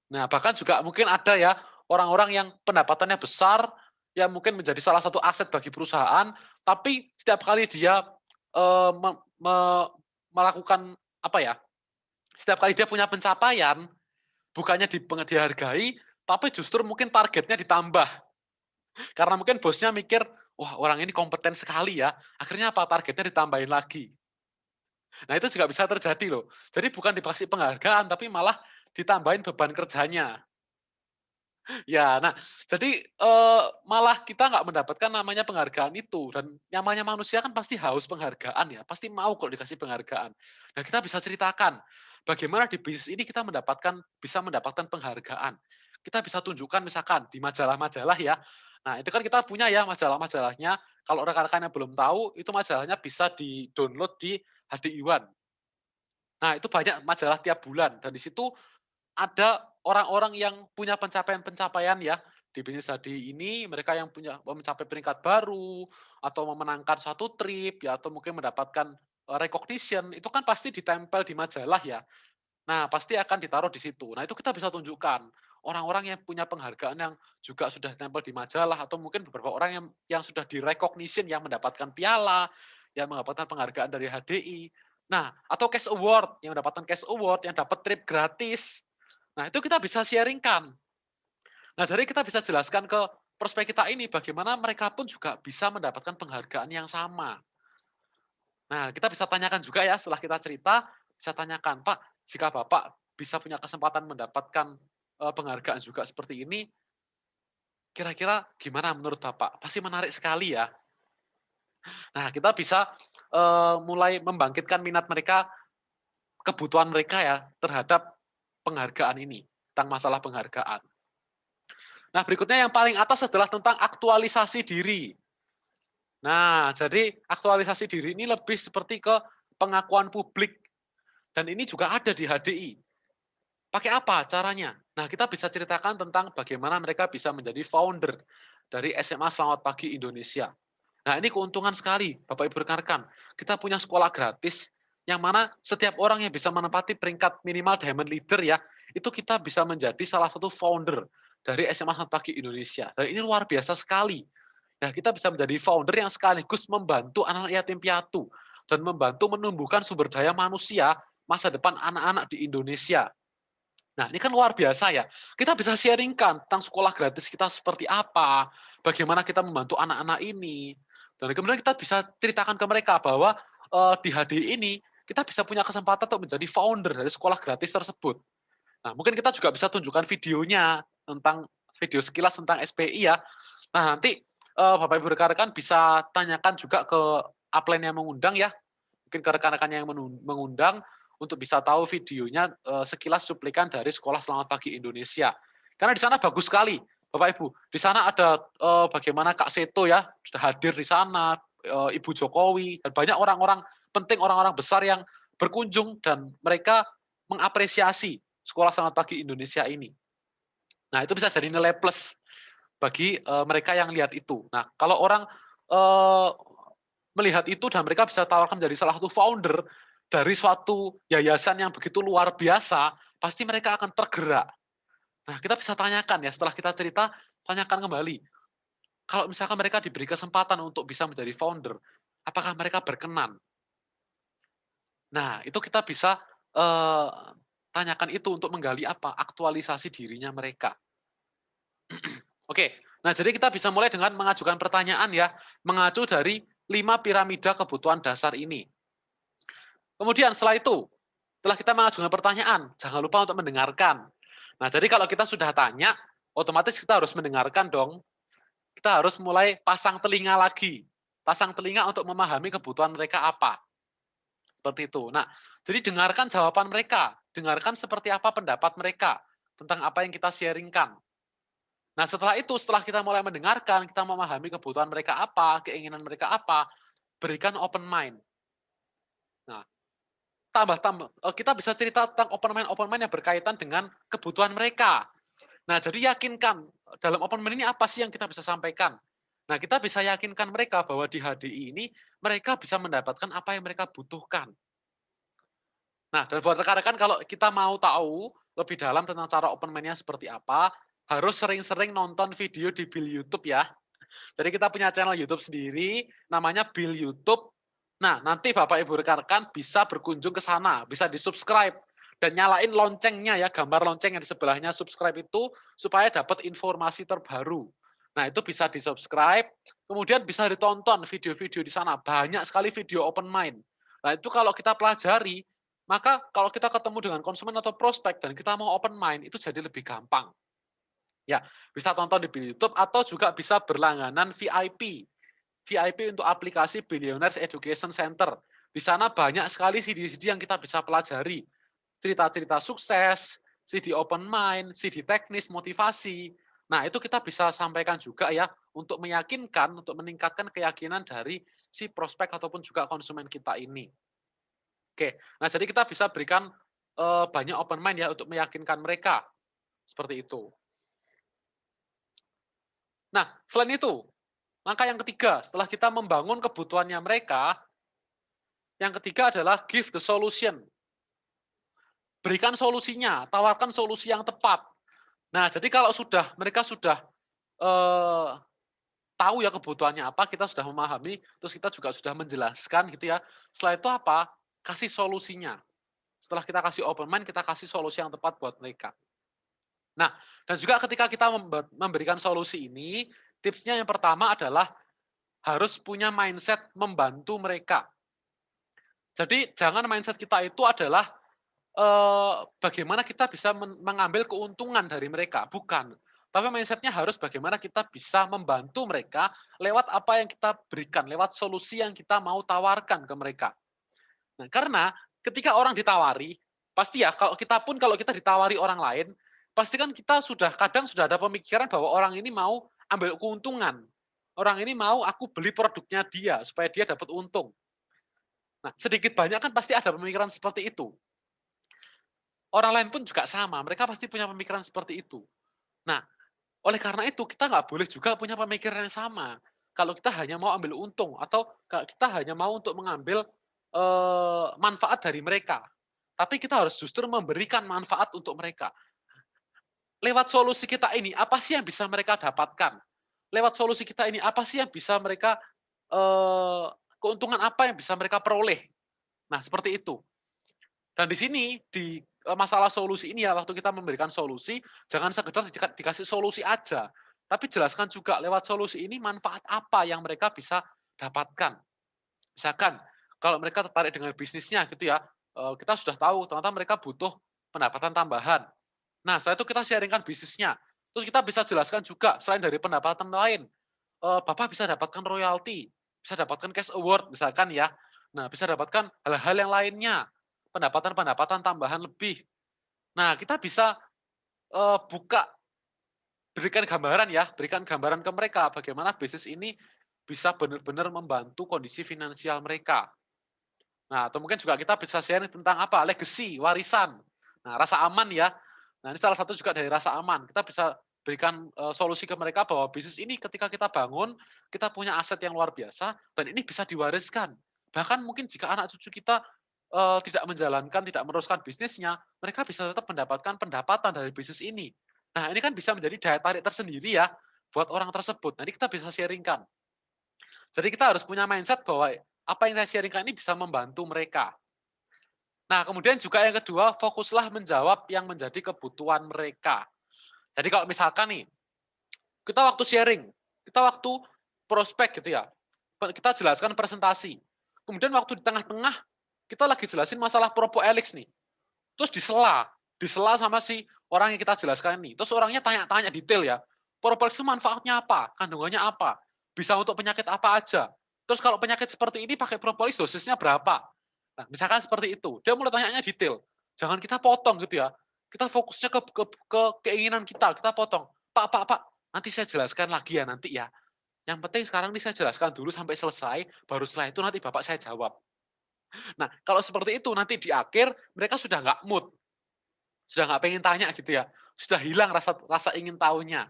Nah, bahkan juga mungkin ada ya, orang-orang yang pendapatannya besar, yang mungkin menjadi salah satu aset bagi perusahaan, tapi setiap kali dia, eee, me me melakukan, apa ya, setiap kali dia punya pencapaian, bukannya dihargai, tapi justru mungkin targetnya ditambah. Karena mungkin bosnya mikir, "Wah, orang ini kompeten sekali ya." Akhirnya apa? Targetnya ditambahin lagi. Nah, itu juga bisa terjadi loh. Jadi bukan dikasih penghargaan, tapi malah ditambahin beban kerjanya. Ya, nah, jadi, malah kita nggak mendapatkan namanya penghargaan itu, dan namanya manusia kan pasti haus penghargaan ya, pasti mau kalau dikasih penghargaan. Nah, kita bisa ceritakan, bagaimana di bisnis ini kita bisa mendapatkan penghargaan. Kita bisa tunjukkan misalkan di majalah-majalah ya. Nah, itu kan kita punya ya majalah-majalahnya, kalau rekan-rekan yang belum tahu, itu majalahnya bisa di-download di HD Iwan. Nah, itu banyak majalah tiap bulan, dan di situ ada orang-orang yang punya pencapaian-pencapaian ya, di bisnis jadi ini, mereka yang mencapai peringkat baru, atau memenangkan suatu trip, ya atau mungkin mendapatkan, recognition, itu kan pasti ditempel di majalah ya. Nah, pasti akan ditaruh di situ. Nah, itu kita bisa tunjukkan, orang-orang yang punya penghargaan yang juga sudah ditempel di majalah, atau mungkin beberapa orang yang sudah di-recognition, yang mendapatkan piala, yang mendapatkan penghargaan dari HDI. Nah, atau Cash Award, yang mendapatkan Cash Award, yang dapat trip gratis. Nah, itu kita bisa sharing-kan. Nah, jadi kita bisa jelaskan ke prospek kita ini, bagaimana mereka pun juga bisa mendapatkan penghargaan yang sama. Nah, kita bisa tanyakan juga ya, setelah kita cerita, bisa tanyakan, "Pak, jika Bapak bisa punya kesempatan mendapatkan, penghargaan juga seperti ini, kira-kira gimana menurut Bapak?" Pasti menarik sekali ya. Nah, kita bisa, mulai membangkitkan minat mereka, kebutuhan mereka ya, terhadap penghargaan ini, tentang masalah penghargaan. Nah, berikutnya yang paling atas adalah tentang aktualisasi diri. Nah, jadi aktualisasi diri ini lebih seperti ke pengakuan publik, dan ini juga ada di HDI. Pakai apa caranya? Nah, kita bisa ceritakan tentang bagaimana mereka bisa menjadi founder dari SMA Selamat Pagi Indonesia. Nah, ini keuntungan sekali, Bapak Ibu rekan-rekan. Kita punya sekolah gratis, yang mana setiap orang yang bisa menempati peringkat minimal Diamond Leader ya, itu kita bisa menjadi salah satu founder dari SMA Selamat Pagi Indonesia. Dan ini luar biasa sekali. Nah, kita bisa menjadi founder yang sekaligus membantu anak-anak yatim piatu, dan membantu menumbuhkan sumber daya manusia masa depan anak-anak di Indonesia. Nah, ini kan luar biasa ya. Kita bisa sharing-kan tentang sekolah gratis kita seperti apa, bagaimana kita membantu anak-anak ini. Dan kemudian kita bisa ceritakan ke mereka bahwa, di HDI ini kita bisa punya kesempatan untuk menjadi founder dari sekolah gratis tersebut. Nah, mungkin kita juga bisa tunjukkan videonya, tentang video sekilas tentang SPI ya. Nah, nanti, Bapak Ibu rekan-rekan bisa tanyakan juga ke upline yang mengundang ya, mungkin ke rekan-rekan yang mengundang, untuk bisa tahu videonya, sekilas cuplikan dari Sekolah Selamat Pagi Indonesia. Karena di sana bagus sekali, Bapak Ibu. Di sana ada, bagaimana Kak Seto ya, sudah hadir di sana, Ibu Jokowi, dan banyak orang-orang penting orang-orang besar yang berkunjung dan mereka mengapresiasi Sekolah Selamat Pagi Indonesia ini. Nah, itu bisa jadi nilai plus bagi mereka yang lihat itu. Nah, kalau orang eee, melihat itu dan mereka bisa tawarkan menjadi salah satu founder dari suatu yayasan yang begitu luar biasa, pasti mereka akan tergerak. Nah, kita bisa tanyakan ya, setelah kita cerita, tanyakan kembali. Kalau misalkan mereka diberi kesempatan untuk bisa menjadi founder, apakah mereka berkenan? Nah, itu kita bisa eee, tanyakan itu untuk menggali apa? Aktualisasi dirinya mereka. Oke, nah jadi kita bisa mulai dengan mengajukan pertanyaan ya, mengacu dari 5 piramida kebutuhan dasar ini. Kemudian setelah itu, setelah kita mengajukan pertanyaan, jangan lupa untuk mendengarkan. Nah, jadi kalau kita sudah tanya, otomatis kita harus mendengarkan dong. Kita harus mulai pasang telinga lagi. Pasang telinga untuk memahami kebutuhan mereka apa. Seperti itu. Nah, jadi dengarkan jawaban mereka. Dengarkan seperti apa pendapat mereka tentang apa yang kita sharingkan. Nah, setelah itu, setelah kita mulai mendengarkan, kita memahami kebutuhan mereka apa, keinginan mereka apa, berikan open mind. Nah, kita bisa cerita tentang open mind yang berkaitan dengan kebutuhan mereka. Nah, jadi yakinkan dalam open mind ini apa sih yang kita bisa sampaikan. Nah, kita bisa yakinkan mereka bahwa di HDI ini mereka bisa mendapatkan apa yang mereka butuhkan. Nah, dan buat rekan-rekan kalau kita mau tahu lebih dalam tentang cara open mind-nya seperti apa, harus sering-sering nonton video di Bill YouTube ya. Jadi kita punya channel YouTube sendiri, namanya Bill YouTube. Nah, nanti Bapak Ibu rekan-rekan bisa berkunjung ke sana, bisa di-subscribe dan nyalain loncengnya ya, gambar lonceng yang di sebelahnya subscribe itu supaya dapat informasi terbaru. Nah, itu bisa di-subscribe, kemudian bisa ditonton video-video di sana. Banyak sekali video open mind. Nah, itu kalau kita pelajari, maka kalau kita ketemu dengan konsumen atau prospek dan kita mau open mind, itu jadi lebih gampang. Ya, bisa tonton di YouTube atau juga bisa berlangganan VIP. VIP untuk aplikasi Billionaires Education Center. Di sana banyak sekali CD-CD yang kita bisa pelajari. Cerita-cerita sukses, CD open mind, CD teknis, motivasi. Nah, itu kita bisa sampaikan juga ya untuk meyakinkan, untuk meningkatkan keyakinan dari si prospek ataupun juga konsumen kita ini. Oke, nah jadi kita bisa berikan banyak open mind ya untuk meyakinkan mereka. Seperti itu. Nah, selain itu, langkah yang ketiga, setelah kita membangun kebutuhannya mereka, yang ketiga adalah give the solution. Berikan solusinya, tawarkan solusi yang tepat. Nah, jadi kalau mereka sudah eh, tahu ya kebutuhannya apa, kita sudah memahami, terus kita juga sudah menjelaskan gitu ya. Setelah itu apa? Kasih solusinya. Setelah kita kasih open mind, kita kasih solusi yang tepat buat mereka. Nah, dan juga ketika kita memberikan solusi ini, tipsnya yang pertama adalah harus punya mindset membantu mereka. Jadi jangan mindset kita itu adalah bagaimana kita bisa mengambil keuntungan dari mereka, bukan. Tapi mindsetnya harus bagaimana kita bisa membantu mereka lewat apa yang kita berikan, lewat solusi yang kita mau tawarkan ke mereka. Nah, karena ketika orang ditawari, pasti ya kalau kita ditawari orang lain, pasti kan kita kadang sudah ada pemikiran bahwa orang ini mau ambil keuntungan. Orang ini mau aku beli produknya dia supaya dia dapat untung. Nah, sedikit banyak kan pasti ada pemikiran seperti itu. Orang lain pun juga sama, mereka pasti punya pemikiran seperti itu. Nah, oleh karena itu kita nggak boleh juga punya pemikiran yang sama. Kalau kita hanya mau ambil untung atau kita hanya mau untuk mengambil manfaat dari mereka. Tapi kita harus justru memberikan manfaat untuk mereka. Lewat solusi kita ini, apa sih yang bisa mereka dapatkan? Lewat solusi kita ini, apa sih yang bisa mereka eee, keuntungan apa yang bisa mereka peroleh? Nah, seperti itu. Dan di sini, masalah solusi ini ya, waktu kita memberikan solusi, jangan sekedar dikasih solusi aja, tapi jelaskan juga lewat solusi ini manfaat apa yang mereka bisa dapatkan. Misalkan, kalau mereka tertarik dengan bisnisnya gitu ya, kita sudah tahu ternyata mereka butuh pendapatan tambahan. Nah, setelah itu kita sharingkan bisnisnya. Terus kita bisa jelaskan juga selain dari pendapatan lain, Bapak bisa dapatkan royalti, bisa dapatkan cash award misalkan ya. Nah, bisa dapatkan hal-hal yang lainnya, pendapatan-pendapatan tambahan lebih. Nah, kita bisa, buka, berikan gambaran ya, berikan gambaran ke mereka bagaimana bisnis ini bisa benar-benar membantu kondisi finansial mereka. Nah, atau mungkin juga kita bisa sharing tentang apa, legacy, warisan. Nah, rasa aman ya. Nah, ini salah satu juga dari rasa aman. Kita bisa berikan solusi ke mereka bahwa bisnis ini ketika kita bangun, kita punya aset yang luar biasa dan ini bisa diwariskan. Bahkan mungkin jika anak cucu kita tidak menjalankan, tidak meneruskan bisnisnya, mereka bisa tetap mendapatkan pendapatan dari bisnis ini. Nah, ini kan bisa menjadi daya tarik tersendiri ya buat orang tersebut. Nanti kita bisa sharingkan. Jadi kita harus punya mindset bahwa apa yang saya sharingkan ini bisa membantu mereka. Nah, kemudian juga yang kedua, fokuslah menjawab yang menjadi kebutuhan mereka. Jadi kalau misalkan nih, kita waktu sharing, kita waktu prospek gitu ya, kita jelaskan presentasi. Kemudian waktu di tengah-tengah, kita lagi jelasin masalah Propo Helix nih. Terus disela sama si orang yang kita jelaskan ini. Terus orangnya tanya-tanya detail ya. Propo Helix itu manfaatnya apa? Kandungannya apa? Bisa untuk penyakit apa aja? Terus kalau penyakit seperti ini pakai propolis dosisnya berapa? Nah, misalkan seperti itu. Dia mulai tanya detail. Jangan kita potong gitu ya. Kita fokusnya ke keinginan kita. Kita potong. Pak, nanti saya jelaskan lagi ya nanti ya. Yang penting sekarang ini saya jelaskan dulu sampai selesai, baru setelah itu nanti Bapak saya jawab. Nah, kalau seperti itu nanti di akhir mereka sudah nggak mood, sudah nggak pengen tanya gitu ya, sudah hilang rasa rasa ingin tahunya.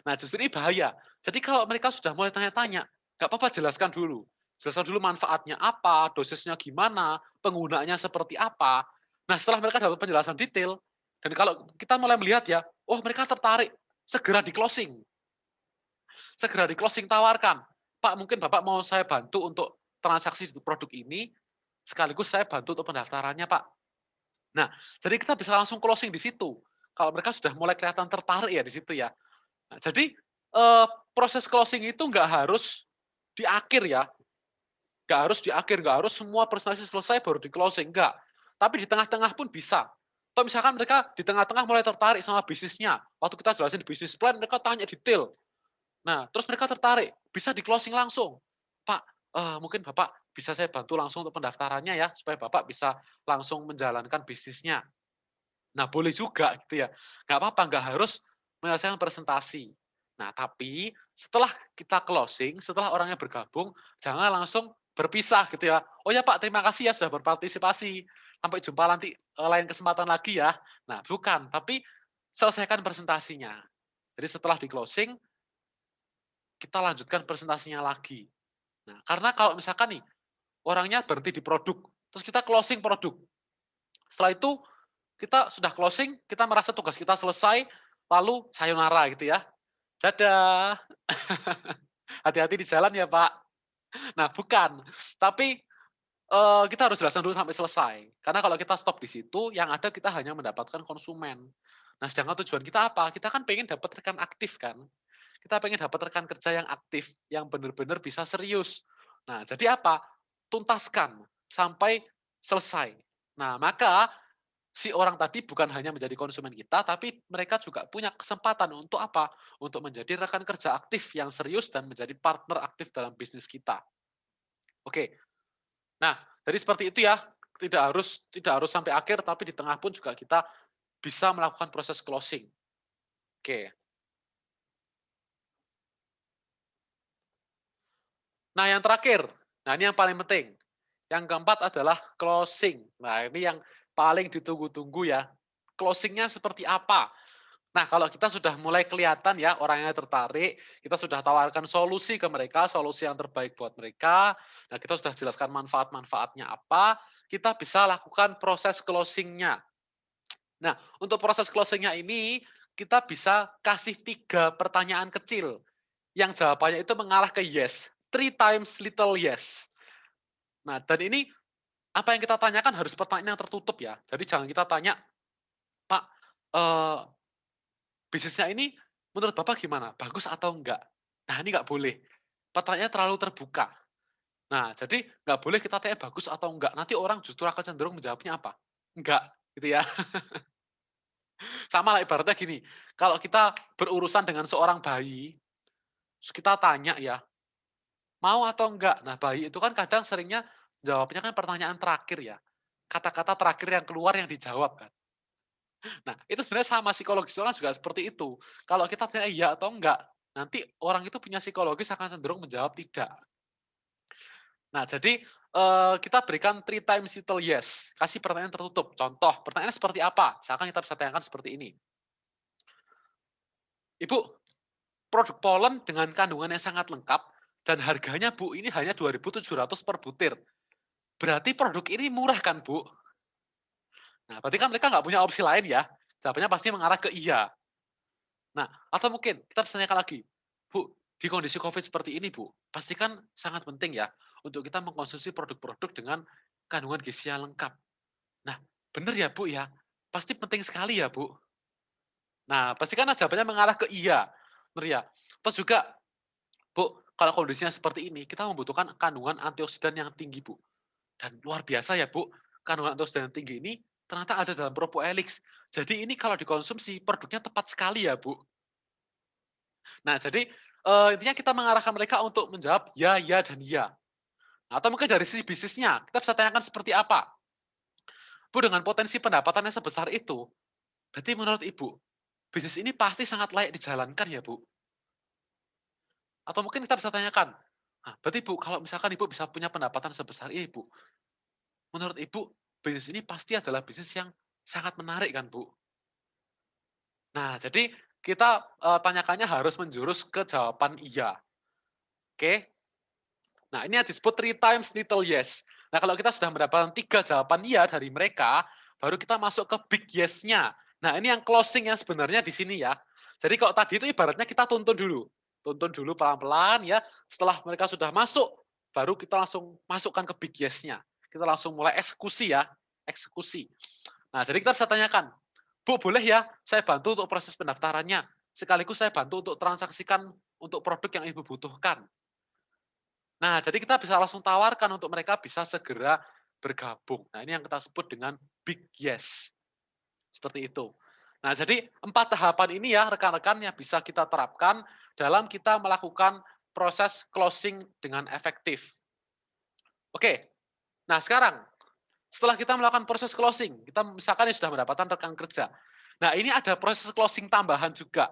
Nah, justru ini bahaya. Jadi kalau mereka sudah mulai tanya-tanya, nggak apa-apa jelaskan dulu. Jelaskan dulu manfaatnya apa, dosisnya gimana, penggunaannya seperti apa. Nah, setelah mereka dapat penjelasan detail, dan kalau kita mulai melihat ya, oh mereka tertarik, segera di closing. Segera di closing tawarkan. Pak, mungkin Bapak mau saya bantu untuk transaksi di produk ini, sekaligus saya bantu untuk pendaftarannya, Pak. Nah, jadi kita bisa langsung closing di situ. Kalau mereka sudah mulai kelihatan tertarik ya di situ ya. Nah, jadi, proses closing itu nggak harus di akhir ya, nggak harus di akhir, nggak harus semua presentasi selesai baru di closing, enggak. Tapi di tengah-tengah pun bisa. Atau misalkan mereka di tengah-tengah mulai tertarik sama bisnisnya, waktu kita jelasin di bisnis plan, mereka tanya detail. Nah, terus mereka tertarik, bisa di closing langsung. "Pak, mungkin Bapak bisa saya bantu langsung untuk pendaftarannya ya, supaya Bapak bisa langsung menjalankan bisnisnya." Nah, boleh juga gitu ya. Nggak apa-apa, nggak harus menyelesaikan presentasi. Nah, tapi setelah kita closing, setelah orangnya bergabung, jangan langsung berpisah gitu ya. "Oh ya Pak, terima kasih ya sudah berpartisipasi. Sampai jumpa nanti, lain kesempatan lagi ya." Nah, bukan, tapi selesaikan presentasinya. Jadi setelah di-closing, kita lanjutkan presentasinya lagi. Nah, karena kalau misalkan nih, orangnya berhenti di produk, terus kita closing produk. Setelah itu kita sudah closing, kita merasa tugas kita selesai, lalu sayonara gitu ya. Dadah, hati-hati di jalan ya Pak. Nah bukan, tapi kita harus jelasin dulu sampai selesai. Karena kalau kita stop di situ, yang ada kita hanya mendapatkan konsumen. Nah sedangkan tujuan kita apa? Kita kan pengen dapat rekan aktif kan. Kita pengen dapat rekan kerja yang aktif, yang benar-benar bisa serius. Nah jadi apa? Tuntaskan sampai selesai. Nah maka si orang tadi bukan hanya menjadi konsumen kita, tapi mereka juga punya kesempatan untuk apa? Untuk menjadi rekan kerja aktif yang serius dan menjadi partner aktif dalam bisnis kita. Oke. Nah, jadi seperti itu ya. Tidak harus sampai akhir, tapi di tengah pun juga kita bisa melakukan proses closing. Oke. Nah, yang terakhir, nah ini yang paling penting. Yang keempat adalah closing. Nah, ini yang paling ditunggu-tunggu ya. Closingnya seperti apa? Nah, kalau kita sudah mulai kelihatan ya orangnya tertarik, kita sudah tawarkan solusi ke mereka, solusi yang terbaik buat mereka. Nah, kita sudah jelaskan manfaat-manfaatnya apa, kita bisa lakukan proses closing-nya. Nah, untuk proses closing-nya ini, kita bisa kasih 3 pertanyaan kecil, yang jawabannya itu mengarah ke yes. 3 times little yes. Nah, dan ini apa yang kita tanyakan harus pertanyaan yang tertutup ya. Jadi jangan kita tanya, "Pak, eee, bisnisnya ini menurut Bapak gimana? Bagus atau enggak?" Nah, ini nggak boleh. Pertanyaannya terlalu terbuka. Nah, jadi nggak boleh kita tanya bagus atau enggak. Nanti orang justru akan cenderung menjawabnya apa? Enggak, gitu ya. Sama lah ibaratnya gini, kalau kita berurusan dengan seorang bayi, terus kita tanya ya, mau atau enggak? Nah, bayi itu kan kadang seringnya jawabnya kan pertanyaan terakhir ya. Kata-kata terakhir yang keluar yang dijawab kan. Nah, itu sebenarnya sama psikologis orang juga seperti itu. Kalau kita tanya iya atau enggak, nanti orang itu punya psikologis akan cenderung menjawab tidak. Nah, jadi kita berikan 3 times little yes, kasih pertanyaan tertutup. Contoh, pertanyaannya seperti apa? Misalkan kita bisa tanyakan seperti ini, "Ibu, produk Polen dengan kandungan yang sangat lengkap dan harganya Bu ini hanya 2.700 per butir. Berarti produk ini murah kan Bu?" Nah, berarti kan mereka nggak punya opsi lain ya. Jawabannya pasti mengarah ke iya. Nah, atau mungkin kita bisa tanyakan lagi, "Bu, di kondisi COVID seperti ini Bu, pastikan sangat penting ya untuk kita mengkonsumsi produk-produk dengan kandungan gizi yang lengkap. Nah, benar ya Bu ya? Pasti penting sekali ya Bu?" Nah, pasti kan jawabannya mengarah ke iya. Benar ya? Terus juga, "Bu, kalau kondisinya seperti ini, kita membutuhkan kandungan antioksidan yang tinggi Bu. Dan luar biasa ya Bu, kandungan antioksidan yang tinggi ini ternyata ada dalam Propoelix. Jadi ini kalau dikonsumsi produknya tepat sekali ya Bu." Nah, jadi intinya kita mengarahkan mereka untuk menjawab ya, ya, dan ya. Nah, atau mungkin dari sisi bisnisnya, kita bisa tanyakan seperti apa, "Bu, dengan potensi pendapatannya sebesar itu, berarti menurut Ibu, bisnis ini pasti sangat layak dijalankan ya Bu?" Atau mungkin kita bisa tanyakan, "Nah, berarti Bu, kalau misalkan Ibu bisa punya pendapatan sebesar ini Bu, menurut Ibu, bisnis ini pasti adalah bisnis yang sangat menarik kan Bu?" Nah, jadi kita tanyakannya harus menjurus ke jawaban iya. Oke? Nah, ini yang disebut 3 times little yes. Nah, kalau kita sudah mendapatkan 3 jawaban iya dari mereka, baru kita masuk ke big yes-nya. Nah, ini yang closing yang sebenarnya di sini ya. Jadi kalau tadi itu ibaratnya kita tuntun dulu. Tuntun dulu pelan-pelan ya. Setelah mereka sudah masuk, baru kita langsung masukkan ke big yes-nya. Kita langsung mulai eksekusi ya. Eksekusi. Nah, jadi kita bisa tanyakan, "Bu, boleh ya saya bantu untuk proses pendaftarannya? Sekaligus saya bantu untuk transaksikan untuk produk yang Ibu butuhkan." Nah, jadi kita bisa langsung tawarkan untuk mereka bisa segera bergabung. Nah, ini yang kita sebut dengan big yes. Seperti itu. Nah, jadi 4 tahapan ini ya rekan-rekan yang bisa kita terapkan dalam kita melakukan proses closing dengan efektif. Oke, nah sekarang setelah kita melakukan proses closing, kita misalkan sudah mendapatkan rekan kerja. Nah, ini ada proses closing tambahan juga.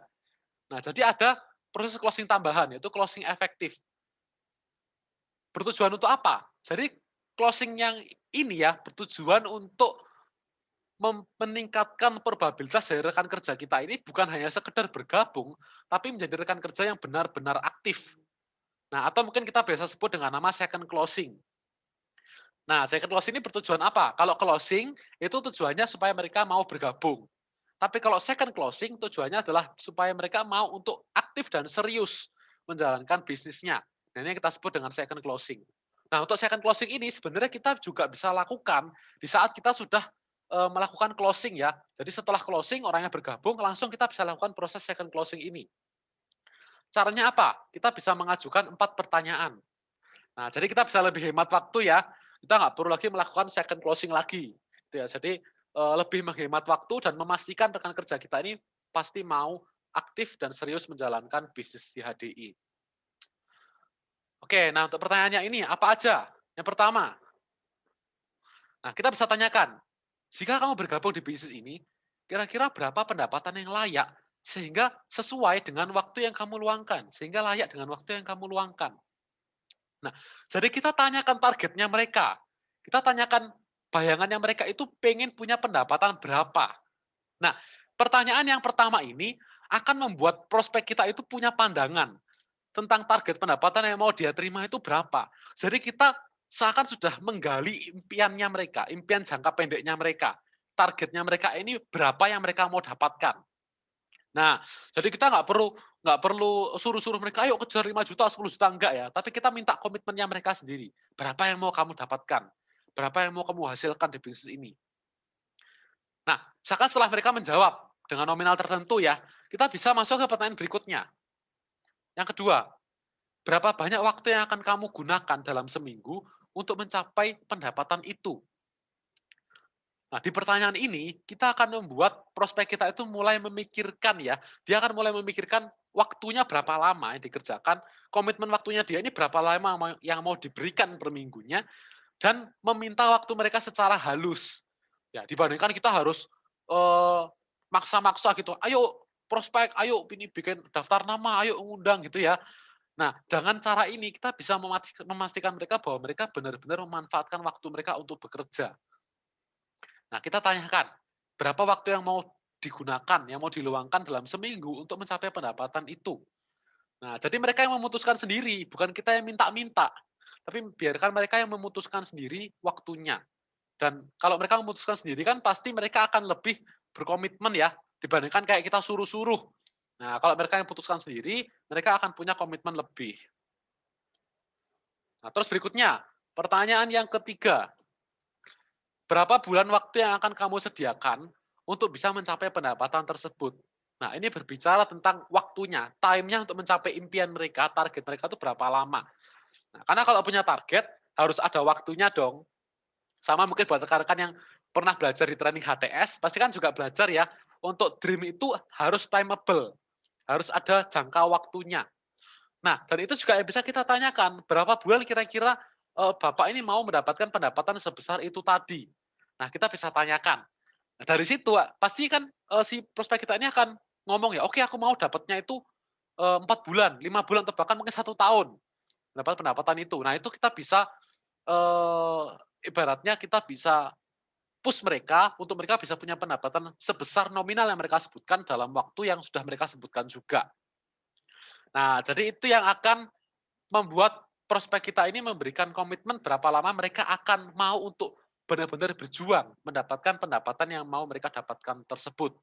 Nah, jadi ada proses closing tambahan, yaitu closing efektif. Bertujuan untuk apa? Jadi closing yang ini ya bertujuan untuk meningkatkan probabilitas dari rekan kerja kita ini bukan hanya sekedar bergabung, tapi menjadi rekan kerja yang benar-benar aktif. Nah, atau mungkin kita biasa sebut dengan nama second closing. Nah, second closing ini bertujuan apa? Kalau closing itu tujuannya supaya mereka mau bergabung. Tapi kalau second closing tujuannya adalah supaya mereka mau untuk aktif dan serius menjalankan bisnisnya. Nah, ini yang kita sebut dengan second closing. Nah, untuk second closing ini sebenarnya kita juga bisa lakukan di saat kita sudah melakukan closing ya. Jadi setelah closing orangnya bergabung, langsung kita bisa lakukan proses second closing ini. Caranya apa? Kita bisa mengajukan 4 pertanyaan. Nah, jadi kita bisa lebih hemat waktu ya. Kita nggak perlu lagi melakukan second closing lagi. Gitu ya. Jadi lebih menghemat waktu dan memastikan rekan kerja kita ini pasti mau aktif dan serius menjalankan bisnis di HDI. Oke, nah untuk pertanyaannya ini apa aja? Yang pertama, nah kita bisa tanyakan, jika kamu bergabung di bisnis ini, kira-kira berapa pendapatan yang layak sehingga sesuai dengan waktu yang kamu luangkan, sehingga layak dengan waktu yang kamu luangkan. Nah, jadi kita tanyakan targetnya mereka. Kita tanyakan bayangannya mereka itu pengen punya pendapatan berapa. Nah, pertanyaan yang pertama ini akan membuat prospek kita itu punya pandangan tentang target pendapatan yang mau dia terima itu berapa. Jadi kita seakan sudah menggali impiannya mereka, impian jangka pendeknya mereka. Targetnya mereka ini berapa yang mereka mau dapatkan. Nah, jadi kita nggak perlu suruh-suruh mereka, "Ayo kejar 5 juta, 10 juta," enggak ya. Tapi kita minta komitmennya mereka sendiri. Berapa yang mau kamu dapatkan? Berapa yang mau kamu hasilkan di bisnis ini? Nah, misalkan setelah mereka menjawab dengan nominal tertentu ya, kita bisa masuk ke pertanyaan berikutnya. Yang kedua, berapa banyak waktu yang akan kamu gunakan dalam seminggu untuk mencapai pendapatan itu? Nah, di pertanyaan ini, kita akan membuat prospek kita itu mulai memikirkan ya, dia akan mulai memikirkan waktunya berapa lama yang dikerjakan, komitmen waktunya dia ini berapa lama yang mau diberikan per minggunya, dan meminta waktu mereka secara halus. Ya, dibandingkan kita harus maksa-maksa gitu, "Ayo prospek, ayo ini bikin daftar nama, ayo ngundang," gitu ya. Nah, dengan cara ini kita bisa memastikan mereka bahwa mereka benar-benar memanfaatkan waktu mereka untuk bekerja. Nah, kita tanyakan, berapa waktu yang mau digunakan, yang mau diluangkan dalam seminggu untuk mencapai pendapatan itu. Nah, jadi mereka yang memutuskan sendiri, bukan kita yang minta-minta. Tapi biarkan mereka yang memutuskan sendiri waktunya. Dan kalau mereka memutuskan sendiri kan pasti mereka akan lebih berkomitmen ya, dibandingkan kayak kita suruh-suruh. Nah, kalau mereka yang putuskan sendiri, mereka akan punya komitmen lebih. Nah, terus berikutnya, pertanyaan yang ketiga, berapa bulan waktu yang akan kamu sediakan untuk bisa mencapai pendapatan tersebut? Nah, ini berbicara tentang waktunya, time-nya untuk mencapai impian mereka, target mereka itu berapa lama. Nah, karena kalau punya target, harus ada waktunya dong. Sama mungkin buat rekan-rekan yang pernah belajar di training HTS, pasti kan juga belajar ya, untuk dream itu harus timeable, harus ada jangka waktunya. Nah, dan itu juga yang bisa kita tanyakan, berapa bulan kira-kira Bapak ini mau mendapatkan pendapatan sebesar itu tadi. Nah, kita bisa tanyakan. Nah, dari situ pasti kan si prospek kita ini akan ngomong ya, oke aku mau dapatnya itu 4 bulan, 5 bulan, atau bahkan mungkin 1 tahun mendapat pendapatan itu. Nah, itu kita bisa eee, ibaratnya kita bisa push mereka untuk mereka bisa punya pendapatan sebesar nominal yang mereka sebutkan dalam waktu yang sudah mereka sebutkan juga. Nah, jadi itu yang akan membuat prospek kita ini memberikan komitmen berapa lama mereka akan mau untuk benar-benar berjuang mendapatkan pendapatan yang mau mereka dapatkan tersebut.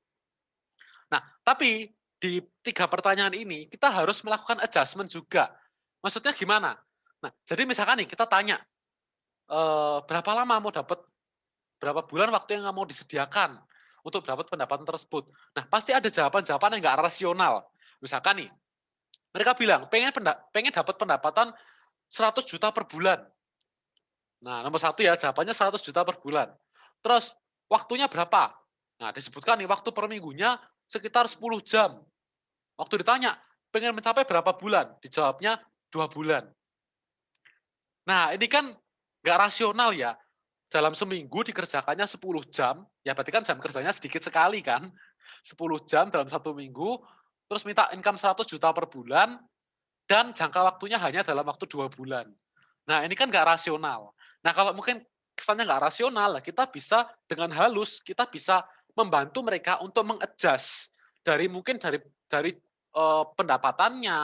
Nah, tapi di 3 pertanyaan ini kita harus melakukan adjustment juga. Maksudnya gimana? Nah, jadi misalkan nih kita tanya, berapa lama mau dapat, berapa bulan waktu yang mau disediakan untuk dapat pendapatan tersebut. Nah, pasti ada jawaban-jawaban yang nggak rasional. Misalkan nih, mereka bilang pengen dapat pendapatan 100 juta per bulan. Nah, nomor satu ya, jawabannya 100 juta per bulan. Terus, waktunya berapa? Nah, disebutkan nih, waktu per minggunya sekitar 10 jam. Waktu ditanya, pengen mencapai berapa bulan? Dijawabnya 2 bulan. Nah, ini kan nggak rasional ya. Dalam seminggu dikerjakannya 10 jam, ya berarti kan jam kerjanya sedikit sekali kan. 10 jam dalam 1 minggu, terus minta income 100 juta per bulan, dan jangka waktunya hanya dalam waktu 2 bulan. Nah, ini kan nggak rasional. Nah, kalau mungkin kesannya nggak rasional, kita bisa dengan halus, kita bisa membantu mereka untuk mengadjust dari mungkin dari pendapatannya,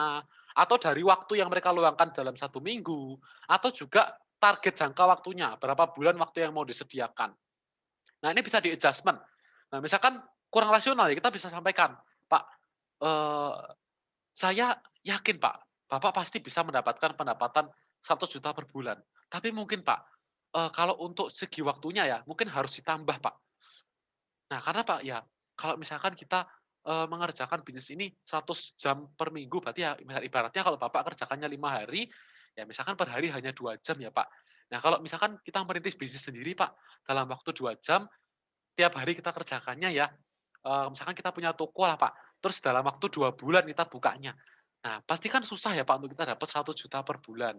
atau dari waktu yang mereka luangkan dalam 1 minggu, atau juga target jangka waktunya, berapa bulan waktu yang mau disediakan. Nah, ini bisa di-adjustment. Nah, misalkan kurang rasional ya kita bisa sampaikan, "Pak, eee, saya yakin Pak, Bapak pasti bisa mendapatkan pendapatan 100 juta per bulan. Tapi mungkin Pak, kalau untuk segi waktunya ya, mungkin harus ditambah Pak. Nah, karena Pak, ya kalau misalkan kita, mengerjakan bisnis ini 100 jam per minggu, berarti ya ibaratnya kalau Bapak kerjakannya 5 hari, ya misalkan per hari hanya 2 jam ya Pak. Nah, kalau misalkan kita merintis bisnis sendiri Pak, dalam waktu 2 jam, tiap hari kita kerjakannya ya, misalkan kita punya toko lah Pak, terus dalam waktu 2 bulan kita bukanya. Nah, pasti kan susah ya Pak untuk kita dapat 100 juta per bulan.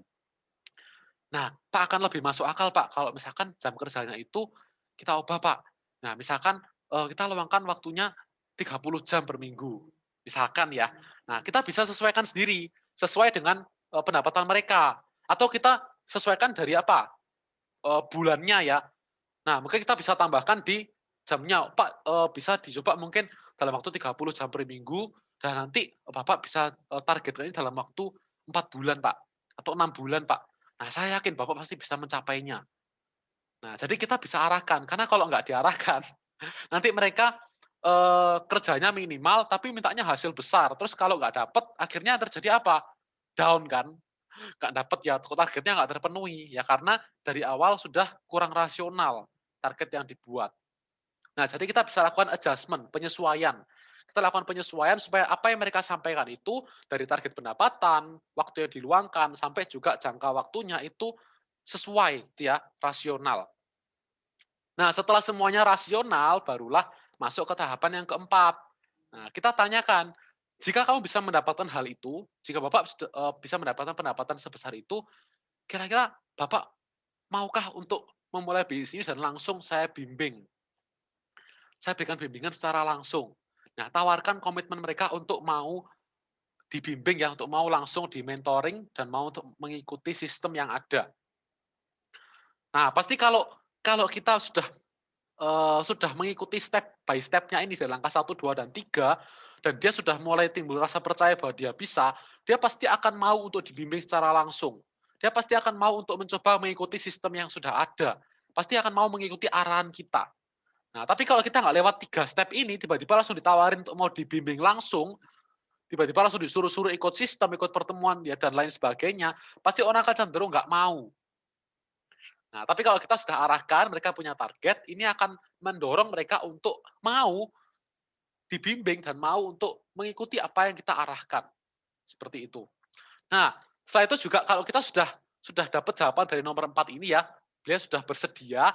Nah, Pak akan lebih masuk akal Pak kalau misalkan jam kerjanya itu kita ubah Pak. Nah, misalkan, kita luangkan waktunya 30 jam per minggu, misalkan ya. Nah, kita bisa sesuaikan sendiri, sesuai dengan, pendapatan mereka. Atau kita sesuaikan dari apa, bulannya ya. Nah, mungkin kita bisa tambahkan di jamnya, "Pak, bisa dicoba mungkin dalam waktu 30 jam per minggu, dan nanti Bapak bisa, targetkan ini dalam waktu 4 bulan, Pak, atau 6 bulan, Pak. Nah, saya yakin Bapak pasti bisa mencapainya." Nah, jadi kita bisa arahkan, karena kalau nggak diarahkan, nanti mereka, kerjanya minimal, tapi mintanya hasil besar. Terus kalau nggak dapet, akhirnya terjadi apa? Down kan? Nggak dapet ya, targetnya nggak terpenuhi, ya karena dari awal sudah kurang rasional target yang dibuat. Nah, jadi kita bisa lakukan adjustment, penyesuaian. Kita lakukan penyesuaian supaya apa yang mereka sampaikan itu dari target pendapatan, waktu yang diluangkan, sampai juga jangka waktunya itu sesuai, gitu ya, rasional. Nah, setelah semuanya rasional, barulah masuk ke tahapan yang keempat. Nah, kita tanyakan, jika kamu bisa mendapatkan hal itu, jika Bapak bisa mendapatkan pendapatan sebesar itu, kira-kira Bapak maukah untuk memulai bisnis ini dan langsung saya bimbing? Saya berikan bimbingan secara langsung. Nah, tawarkan komitmen mereka untuk mau dibimbing ya, untuk mau langsung di-mentoring dan mau untuk mengikuti sistem yang ada. Nah, pasti kalau kalau kita sudah mengikuti step by step-nya ini dari langkah 1, 2, dan 3, dan dia sudah mulai timbul rasa percaya bahwa dia pasti akan mau untuk dibimbing secara langsung. Dia pasti akan mau untuk mencoba mengikuti sistem yang sudah ada. Pasti akan mau mengikuti arahan kita. Nah, tapi kalau kita nggak lewat 3 step ini, tiba-tiba langsung ditawarin untuk mau dibimbing langsung, tiba-tiba langsung disuruh-suruh ikut sistem, ikut pertemuan, ya dan lain sebagainya, pasti orang akan cenderung nggak mau. Nah, tapi kalau kita sudah arahkan, mereka punya target, ini akan mendorong mereka untuk mau dibimbing dan mau untuk mengikuti apa yang kita arahkan. Seperti itu. Nah, setelah itu juga kalau kita sudah dapat jawaban dari nomor 4 ini ya, beliau sudah bersedia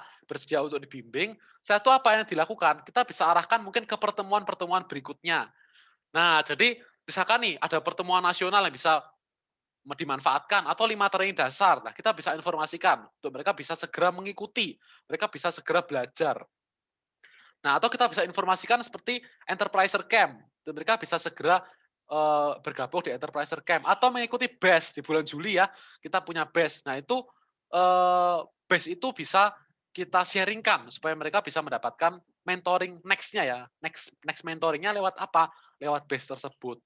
untuk dibimbing. Setelah itu apa yang dilakukan? Kita bisa arahkan mungkin ke pertemuan-pertemuan berikutnya. Nah, jadi misalkan nih ada pertemuan nasional yang bisa dimanfaatkan atau 5 training dasar. Nah, kita bisa informasikan untuk mereka bisa segera mengikuti, mereka bisa segera belajar. Nah, atau kita bisa informasikan seperti Enterpriser Camp, dan mereka bisa segera bergabung di Enterpriser Camp atau mengikuti BAS di bulan Juli ya, kita punya BAS. Nah, itu BAS itu bisa kita sharingkan supaya mereka bisa mendapatkan mentoring next-nya ya. Next mentoring-nya lewat apa? Lewat BAS tersebut.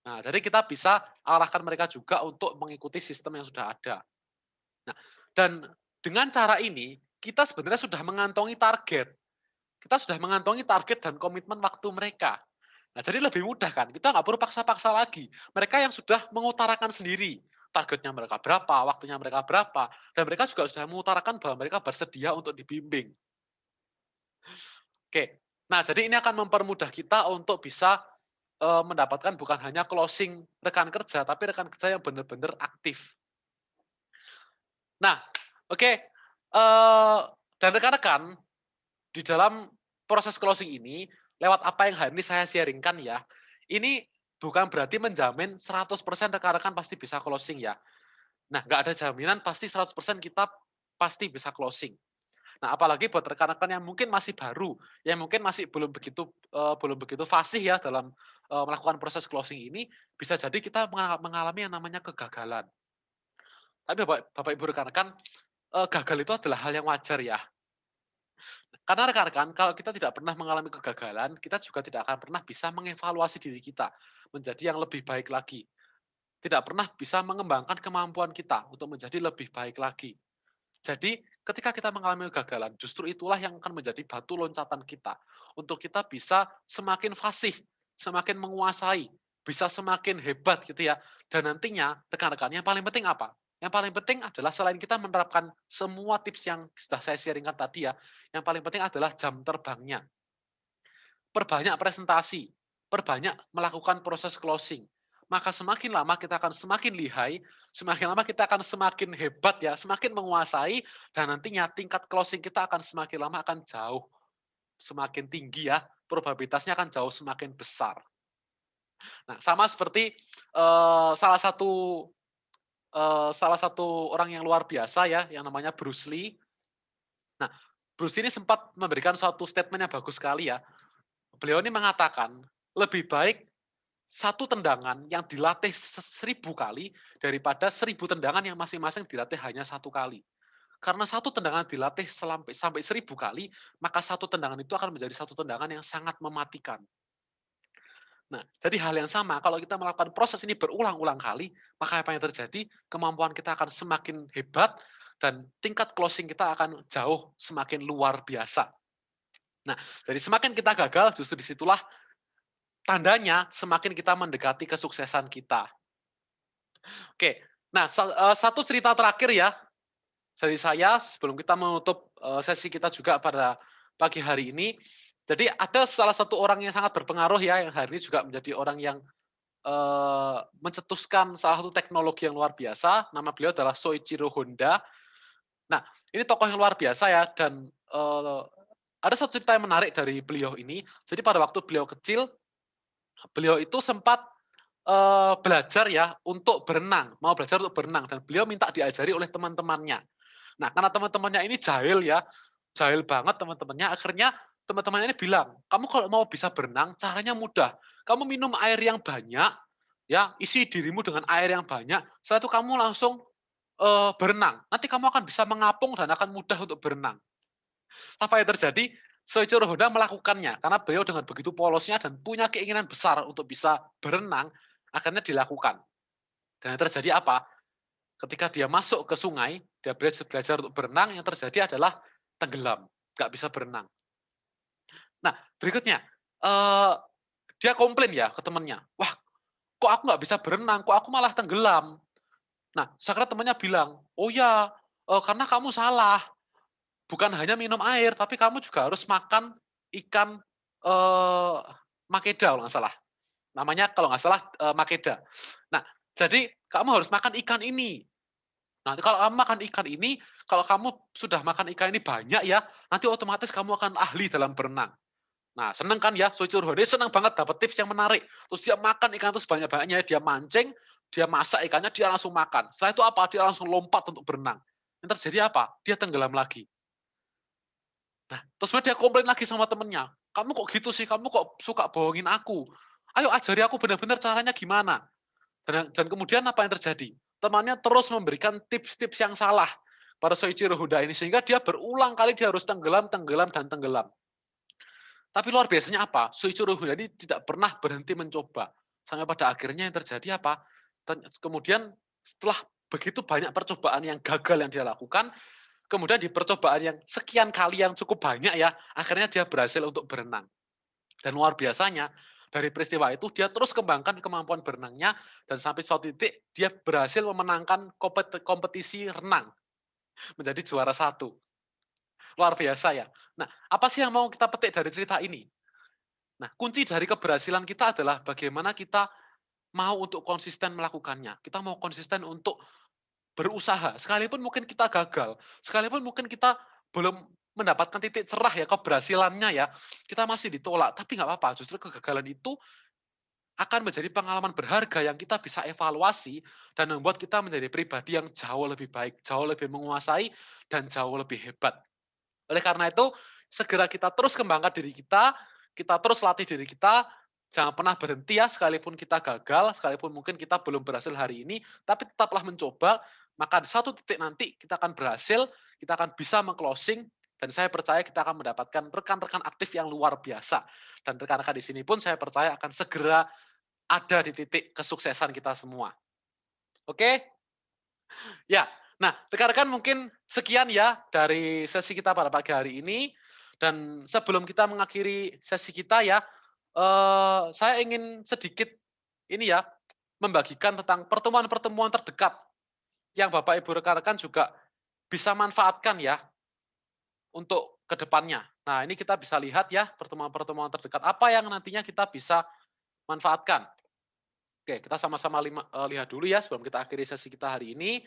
Nah, jadi kita bisa arahkan mereka juga untuk mengikuti sistem yang sudah ada. Nah, dan dengan cara ini, kita sebenarnya sudah mengantongi target. Kita sudah mengantongi target dan komitmen waktu mereka. Nah, jadi lebih mudah kan, kita nggak perlu paksa-paksa lagi. Mereka yang sudah mengutarakan sendiri, targetnya mereka berapa, waktunya mereka berapa, dan mereka juga sudah mengutarakan bahwa mereka bersedia untuk dibimbing. Oke, nah jadi ini akan mempermudah kita untuk bisa mendapatkan bukan hanya closing rekan kerja, tapi rekan kerja yang benar-benar aktif. Nah, oke, dan rekan-rekan, di dalam proses closing ini, lewat apa yang hari ini saya sharing-kan ya, ini bukan berarti menjamin 100% rekan-rekan pasti bisa closing ya. Nah, nggak ada jaminan pasti 100% kita pasti bisa closing. Nah, apalagi buat rekan-rekan yang mungkin masih baru, yang mungkin masih belum begitu fasih ya dalam melakukan proses closing ini, bisa jadi kita mengalami yang namanya kegagalan. Tapi Bapak Ibu rekan-rekan, gagal itu adalah hal yang wajar ya. Karena rekan-rekan, kalau kita tidak pernah mengalami kegagalan, kita juga tidak akan pernah bisa mengevaluasi diri kita menjadi yang lebih baik lagi. Tidak pernah bisa mengembangkan kemampuan kita untuk menjadi lebih baik lagi. Jadi, ketika kita mengalami kegagalan, justru itulah yang akan menjadi batu loncatan kita untuk kita bisa semakin fasih, semakin menguasai, bisa semakin hebat gitu ya. Dan nantinya rekan-rekan yang paling penting apa? Yang paling penting adalah selain kita menerapkan semua tips yang sudah saya sharingkan tadi ya, yang paling penting adalah jam terbangnya. Perbanyak presentasi, perbanyak melakukan proses closing. Maka semakin lama kita akan semakin lihai, semakin lama kita akan semakin hebat ya, semakin menguasai, dan nantinya tingkat closing kita akan semakin lama akan jauh semakin tinggi ya, probabilitasnya akan jauh semakin besar. Nah, sama seperti eh, salah satu salah satu orang yang luar biasa ya, yang namanya Bruce Lee. Nah, Bruce Lee ini sempat memberikan suatu statement yang bagus sekali ya. Beliau ini mengatakan, lebih baik satu tendangan yang dilatih 1.000 kali daripada 1.000 tendangan yang masing-masing dilatih hanya 1 kali. Karena satu tendangan dilatih sampai 1.000 kali, maka satu tendangan itu akan menjadi satu tendangan yang sangat mematikan. Nah, jadi hal yang sama, kalau kita melakukan proses ini berulang-ulang kali, maka apa yang terjadi? Kemampuan kita akan semakin hebat, dan tingkat closing kita akan jauh semakin luar biasa. Nah, jadi semakin kita gagal, justru disitulah tandanya semakin kita mendekati kesuksesan kita. Oke, nah satu cerita terakhir ya dari saya sebelum kita menutup sesi kita juga pada pagi hari ini. Jadi ada salah satu orang yang sangat berpengaruh ya, yang hari ini juga menjadi orang yang mencetuskan salah satu teknologi yang luar biasa. Nama beliau adalah Soichiro Honda. Nah, ini tokoh yang luar biasa ya, dan ada satu cerita yang menarik dari beliau ini. Jadi pada waktu beliau kecil, beliau itu sempat belajar ya untuk berenang, mau belajar untuk berenang, dan beliau minta diajari oleh teman-temannya. Nah, karena teman-temannya ini jahil ya, jahil banget teman-temannya, akhirnya teman-temannya ini bilang, "Kamu kalau mau bisa berenang, caranya mudah. Kamu minum air yang banyak, ya, isi dirimu dengan air yang banyak, setelah itu kamu langsung, berenang. Nanti kamu akan bisa mengapung dan akan mudah untuk berenang. Apa yang terjadi? Soichiro Honda melakukannya, karena beliau dengan begitu polosnya dan punya keinginan besar untuk bisa berenang, akhirnya dilakukan. Dan yang terjadi apa? Ketika dia masuk ke sungai, dia belajar untuk berenang, yang terjadi adalah tenggelam, nggak bisa berenang. Nah, berikutnya, eee, dia komplain ya ke temannya, "Wah, kok aku nggak bisa berenang, kok aku malah tenggelam?" Nah, sekarang temannya bilang, "Oh ya, karena kamu salah, bukan hanya minum air, tapi kamu juga harus makan ikan, eee, makeda kalau nggak salah. Namanya kalau nggak salah, makeda. Nah, jadi kamu harus makan ikan ini. Nanti kalau kamu makan ikan ini, kalau kamu sudah makan ikan ini banyak ya, nanti otomatis kamu akan ahli dalam berenang." Nah, seneng kan ya, Soichiro Honda seneng banget dapat tips yang menarik. Terus dia makan ikan itu sebanyak-banyaknya, dia mancing, dia masak ikannya, dia langsung makan. Setelah itu apa? Dia langsung lompat untuk berenang. Yang terjadi apa? Dia tenggelam lagi. Nah, terus dia komplain lagi sama temennya, "Kamu kok gitu sih? Kamu kok suka bohongin aku? Ayo ajari aku benar-benar caranya gimana?" Dan kemudian apa yang terjadi? Temannya terus memberikan tips-tips yang salah pada Soichiro Honda ini, sehingga dia berulang kali dia harus tenggelam, tenggelam, dan tenggelam. Tapi luar biasanya apa? Soichiro Honda ini tidak pernah berhenti mencoba. Sampai pada akhirnya yang terjadi apa? Kemudian setelah begitu banyak percobaan yang gagal yang dia lakukan, kemudian di percobaan yang sekian kali yang cukup banyak ya, akhirnya dia berhasil untuk berenang. Dan luar biasanya, dari peristiwa itu dia terus kembangkan kemampuan berenangnya dan sampai suatu titik dia berhasil memenangkan kompetisi renang, menjadi juara satu. Luar biasa ya. Nah, apa sih yang mau kita petik dari cerita ini? Nah, kunci dari keberhasilan kita adalah bagaimana kita mau untuk konsisten melakukannya. Kita mau konsisten untuk berusaha, sekalipun mungkin kita gagal, sekalipun mungkin kita belum mendapatkan titik cerah ya, keberhasilannya ya, kita masih ditolak, tapi nggak apa-apa, justru kegagalan itu akan menjadi pengalaman berharga yang kita bisa evaluasi dan membuat kita menjadi pribadi yang jauh lebih baik, jauh lebih menguasai, dan jauh lebih hebat. Oleh karena itu, segera kita terus kembangkan diri kita terus latih diri kita, jangan pernah berhenti ya, sekalipun kita gagal, sekalipun mungkin kita belum berhasil hari ini, tapi tetaplah mencoba, maka di satu titik nanti kita akan berhasil, kita akan bisa meng-closing, dan saya percaya kita akan mendapatkan rekan-rekan aktif yang luar biasa. Dan rekan-rekan di sini pun saya percaya akan segera ada di titik kesuksesan kita semua. Oke? Ya, nah rekan-rekan mungkin sekian ya dari sesi kita pada pagi hari ini. Dan sebelum kita mengakhiri sesi kita ya, saya ingin sedikit ini ya, membagikan tentang pertemuan-pertemuan terdekat yang Bapak Ibu rekan-rekan juga bisa manfaatkan ya untuk ke depannya. Nah, ini kita bisa lihat ya pertemuan-pertemuan terdekat apa yang nantinya kita bisa manfaatkan. Oke, kita sama-sama lihat dulu ya sebelum kita akhiri sesi kita hari ini.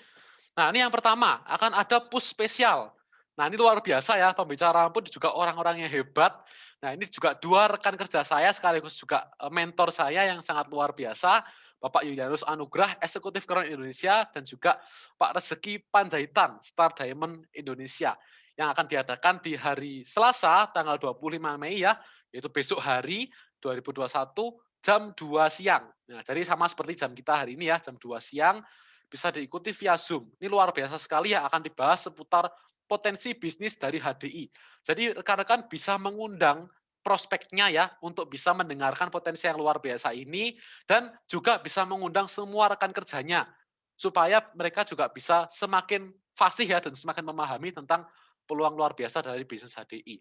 Nah, ini yang pertama, akan ada push spesial. Nah, ini luar biasa ya, pembicara pun juga orang-orang yang hebat. Nah, ini juga dua rekan kerja saya sekaligus juga mentor saya yang sangat luar biasa, Bapak Yulianus Anugrah, Eksekutif Keren Indonesia, dan juga Pak Rezeki Panjaitan, Star Diamond Indonesia, yang akan diadakan di hari Selasa, tanggal 25 Mei ya, yaitu besok hari 2021, jam 2 siang. Nah, jadi sama seperti jam kita hari ini ya, jam 2 siang, bisa diikuti via Zoom. Ini luar biasa sekali ya, akan dibahas seputar potensi bisnis dari HDI. Jadi rekan-rekan bisa mengundang prospeknya ya untuk bisa mendengarkan potensi yang luar biasa ini dan juga bisa mengundang semua rekan kerjanya supaya mereka juga bisa semakin fasih ya dan semakin memahami tentang peluang luar biasa dari bisnis HDI.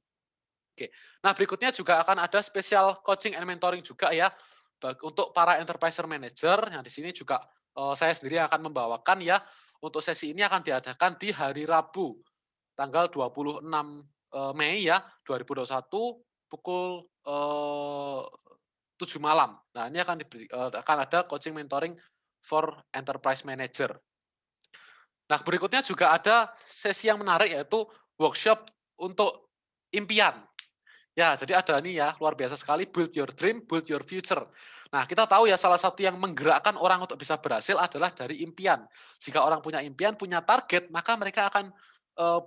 Oke. Nah, berikutnya juga akan ada spesial coaching and mentoring juga ya untuk para enterprise manager. Nah, di sini juga saya sendiri akan membawakan ya. Untuk sesi ini akan diadakan di hari Rabu, tanggal 26 Mei ya 2021 pukul 7 malam. Nah, ini akan ada coaching mentoring for enterprise manager. Nah, berikutnya juga ada sesi yang menarik yaitu workshop untuk impian. Ya, jadi ada nih ya, luar biasa sekali, build your dream, build your future. Nah, kita tahu ya salah satu yang menggerakkan orang untuk bisa berhasil adalah dari impian. Jika orang punya impian, punya target, maka mereka akan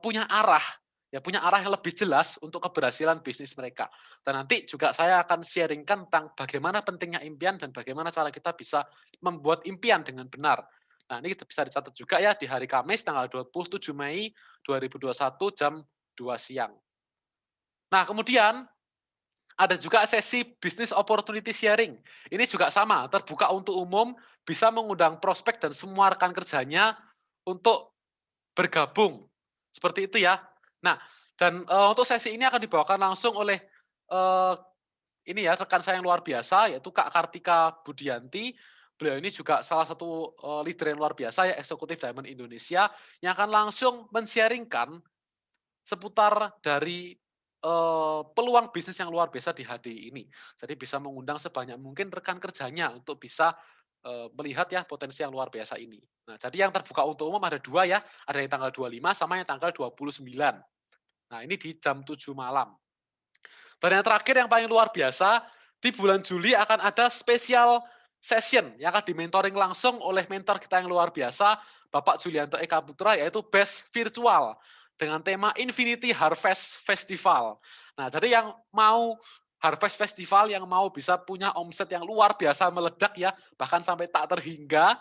punya arah. ya punya arah yang lebih jelas untuk keberhasilan bisnis mereka. Dan nanti juga saya akan sharingkan tentang bagaimana pentingnya impian dan bagaimana cara kita bisa membuat impian dengan benar. Nah, ini kita bisa dicatat juga ya di hari Kamis tanggal 27 Mei 2021 jam 2 siang. Nah, kemudian ada juga sesi business opportunity sharing. Ini juga sama, terbuka untuk umum, bisa mengundang prospek dan semua rekan kerjanya untuk bergabung. Seperti itu ya. Nah, dan untuk sesi ini akan dibawakan langsung oleh eee, ini ya rekan saya yang luar biasa yaitu Kak Kartika Budianti. Beliau ini juga salah satu, leader yang luar biasa ya eksekutif Diamond Indonesia yang akan langsung men-sharing-kan seputar dari, peluang bisnis yang luar biasa di HDI ini. Jadi bisa mengundang sebanyak mungkin rekan kerjanya untuk bisa, melihat ya potensi yang luar biasa ini. Nah, jadi yang terbuka untuk umum ada 2 ya, ada yang tanggal 25 sama yang tanggal 29. Nah, ini di jam 7 malam. Dan yang terakhir yang paling luar biasa, di bulan Juli akan ada special session yang akan di-mentoring langsung oleh mentor kita yang luar biasa, Bapak Julianto Eka Putra, yaitu Best Virtual dengan tema Infinity Harvest Festival. Nah, jadi yang mau Harvest Festival, yang mau bisa punya omset yang luar biasa meledak ya, bahkan sampai tak terhingga.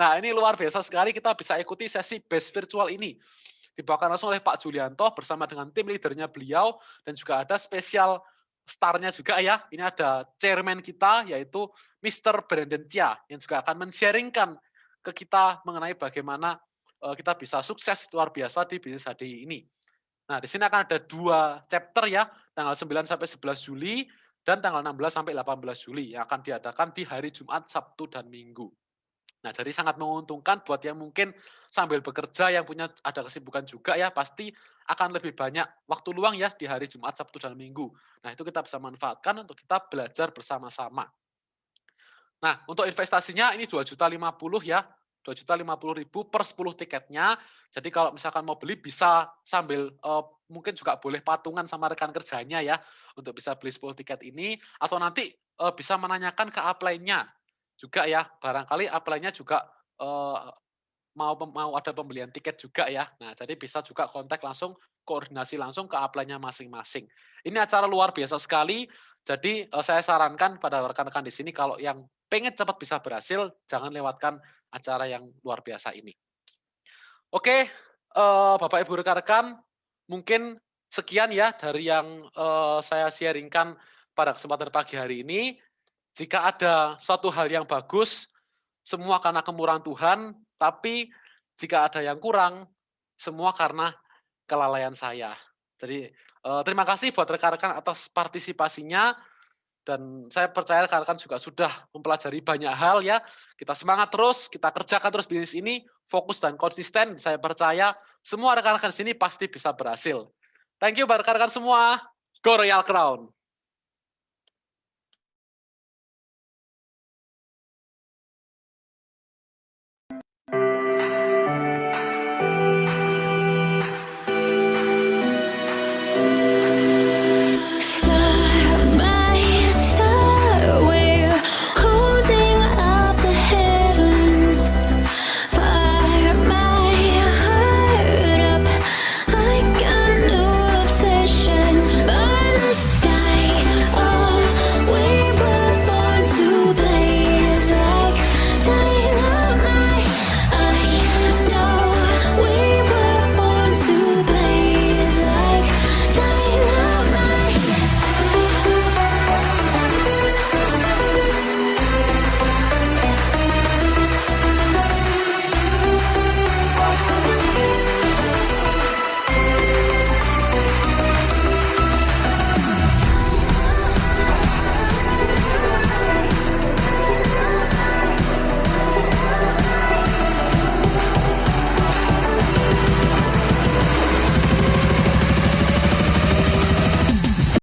Nah, ini luar biasa sekali kita bisa ikuti sesi Best Virtual ini. Dibawakan langsung oleh Pak Julianto bersama dengan tim leadernya beliau dan juga ada spesial starnya juga ya. Ini ada chairman kita yaitu Mr. Brandon Chia yang juga akan men-sharingkan ke kita mengenai bagaimana kita bisa sukses luar biasa di bisnis HDI ini. Nah, di sini akan ada 2 chapter ya, tanggal 9 sampai 11 Juli dan tanggal 16 sampai 18 Juli yang akan diadakan di hari Jumat, Sabtu, dan Minggu. Nah, jadi sangat menguntungkan buat yang mungkin sambil bekerja, yang punya ada kesibukan juga ya, pasti akan lebih banyak waktu luang ya di hari Jumat, Sabtu, dan Minggu. Nah, itu kita bisa manfaatkan untuk kita belajar bersama-sama. Nah, untuk investasinya ini 2.050.000 ya, 2.050.000 per 10 tiketnya. Jadi kalau misalkan mau beli bisa sambil, mungkin juga boleh patungan sama rekan kerjanya ya, untuk bisa beli 10 tiket ini, atau nanti, bisa menanyakan ke upline-nya juga ya, barangkali upline-nya juga, eee, mau ada pembelian tiket juga ya. Nah, jadi bisa juga kontak langsung, koordinasi langsung ke upline-nya masing-masing. Ini acara luar biasa sekali, jadi, saya sarankan pada rekan-rekan di sini kalau yang pengen cepat bisa berhasil, jangan lewatkan acara yang luar biasa ini. Oke, Bapak Ibu rekan-rekan, mungkin sekian ya dari yang, saya sharing-kan pada kesempatan pagi hari ini. Jika ada suatu hal yang bagus, semua karena kemurahan Tuhan, tapi jika ada yang kurang, semua karena kelalaian saya. Jadi, terima kasih buat rekan-rekan atas partisipasinya. Dan saya percaya rekan-rekan juga sudah mempelajari banyak hal ya. Kita semangat terus, kita kerjakan terus bisnis ini, fokus dan konsisten. Saya percaya semua rekan-rekan di sini pasti bisa berhasil. Thank you buat rekan-rekan semua. Go Royal Crown.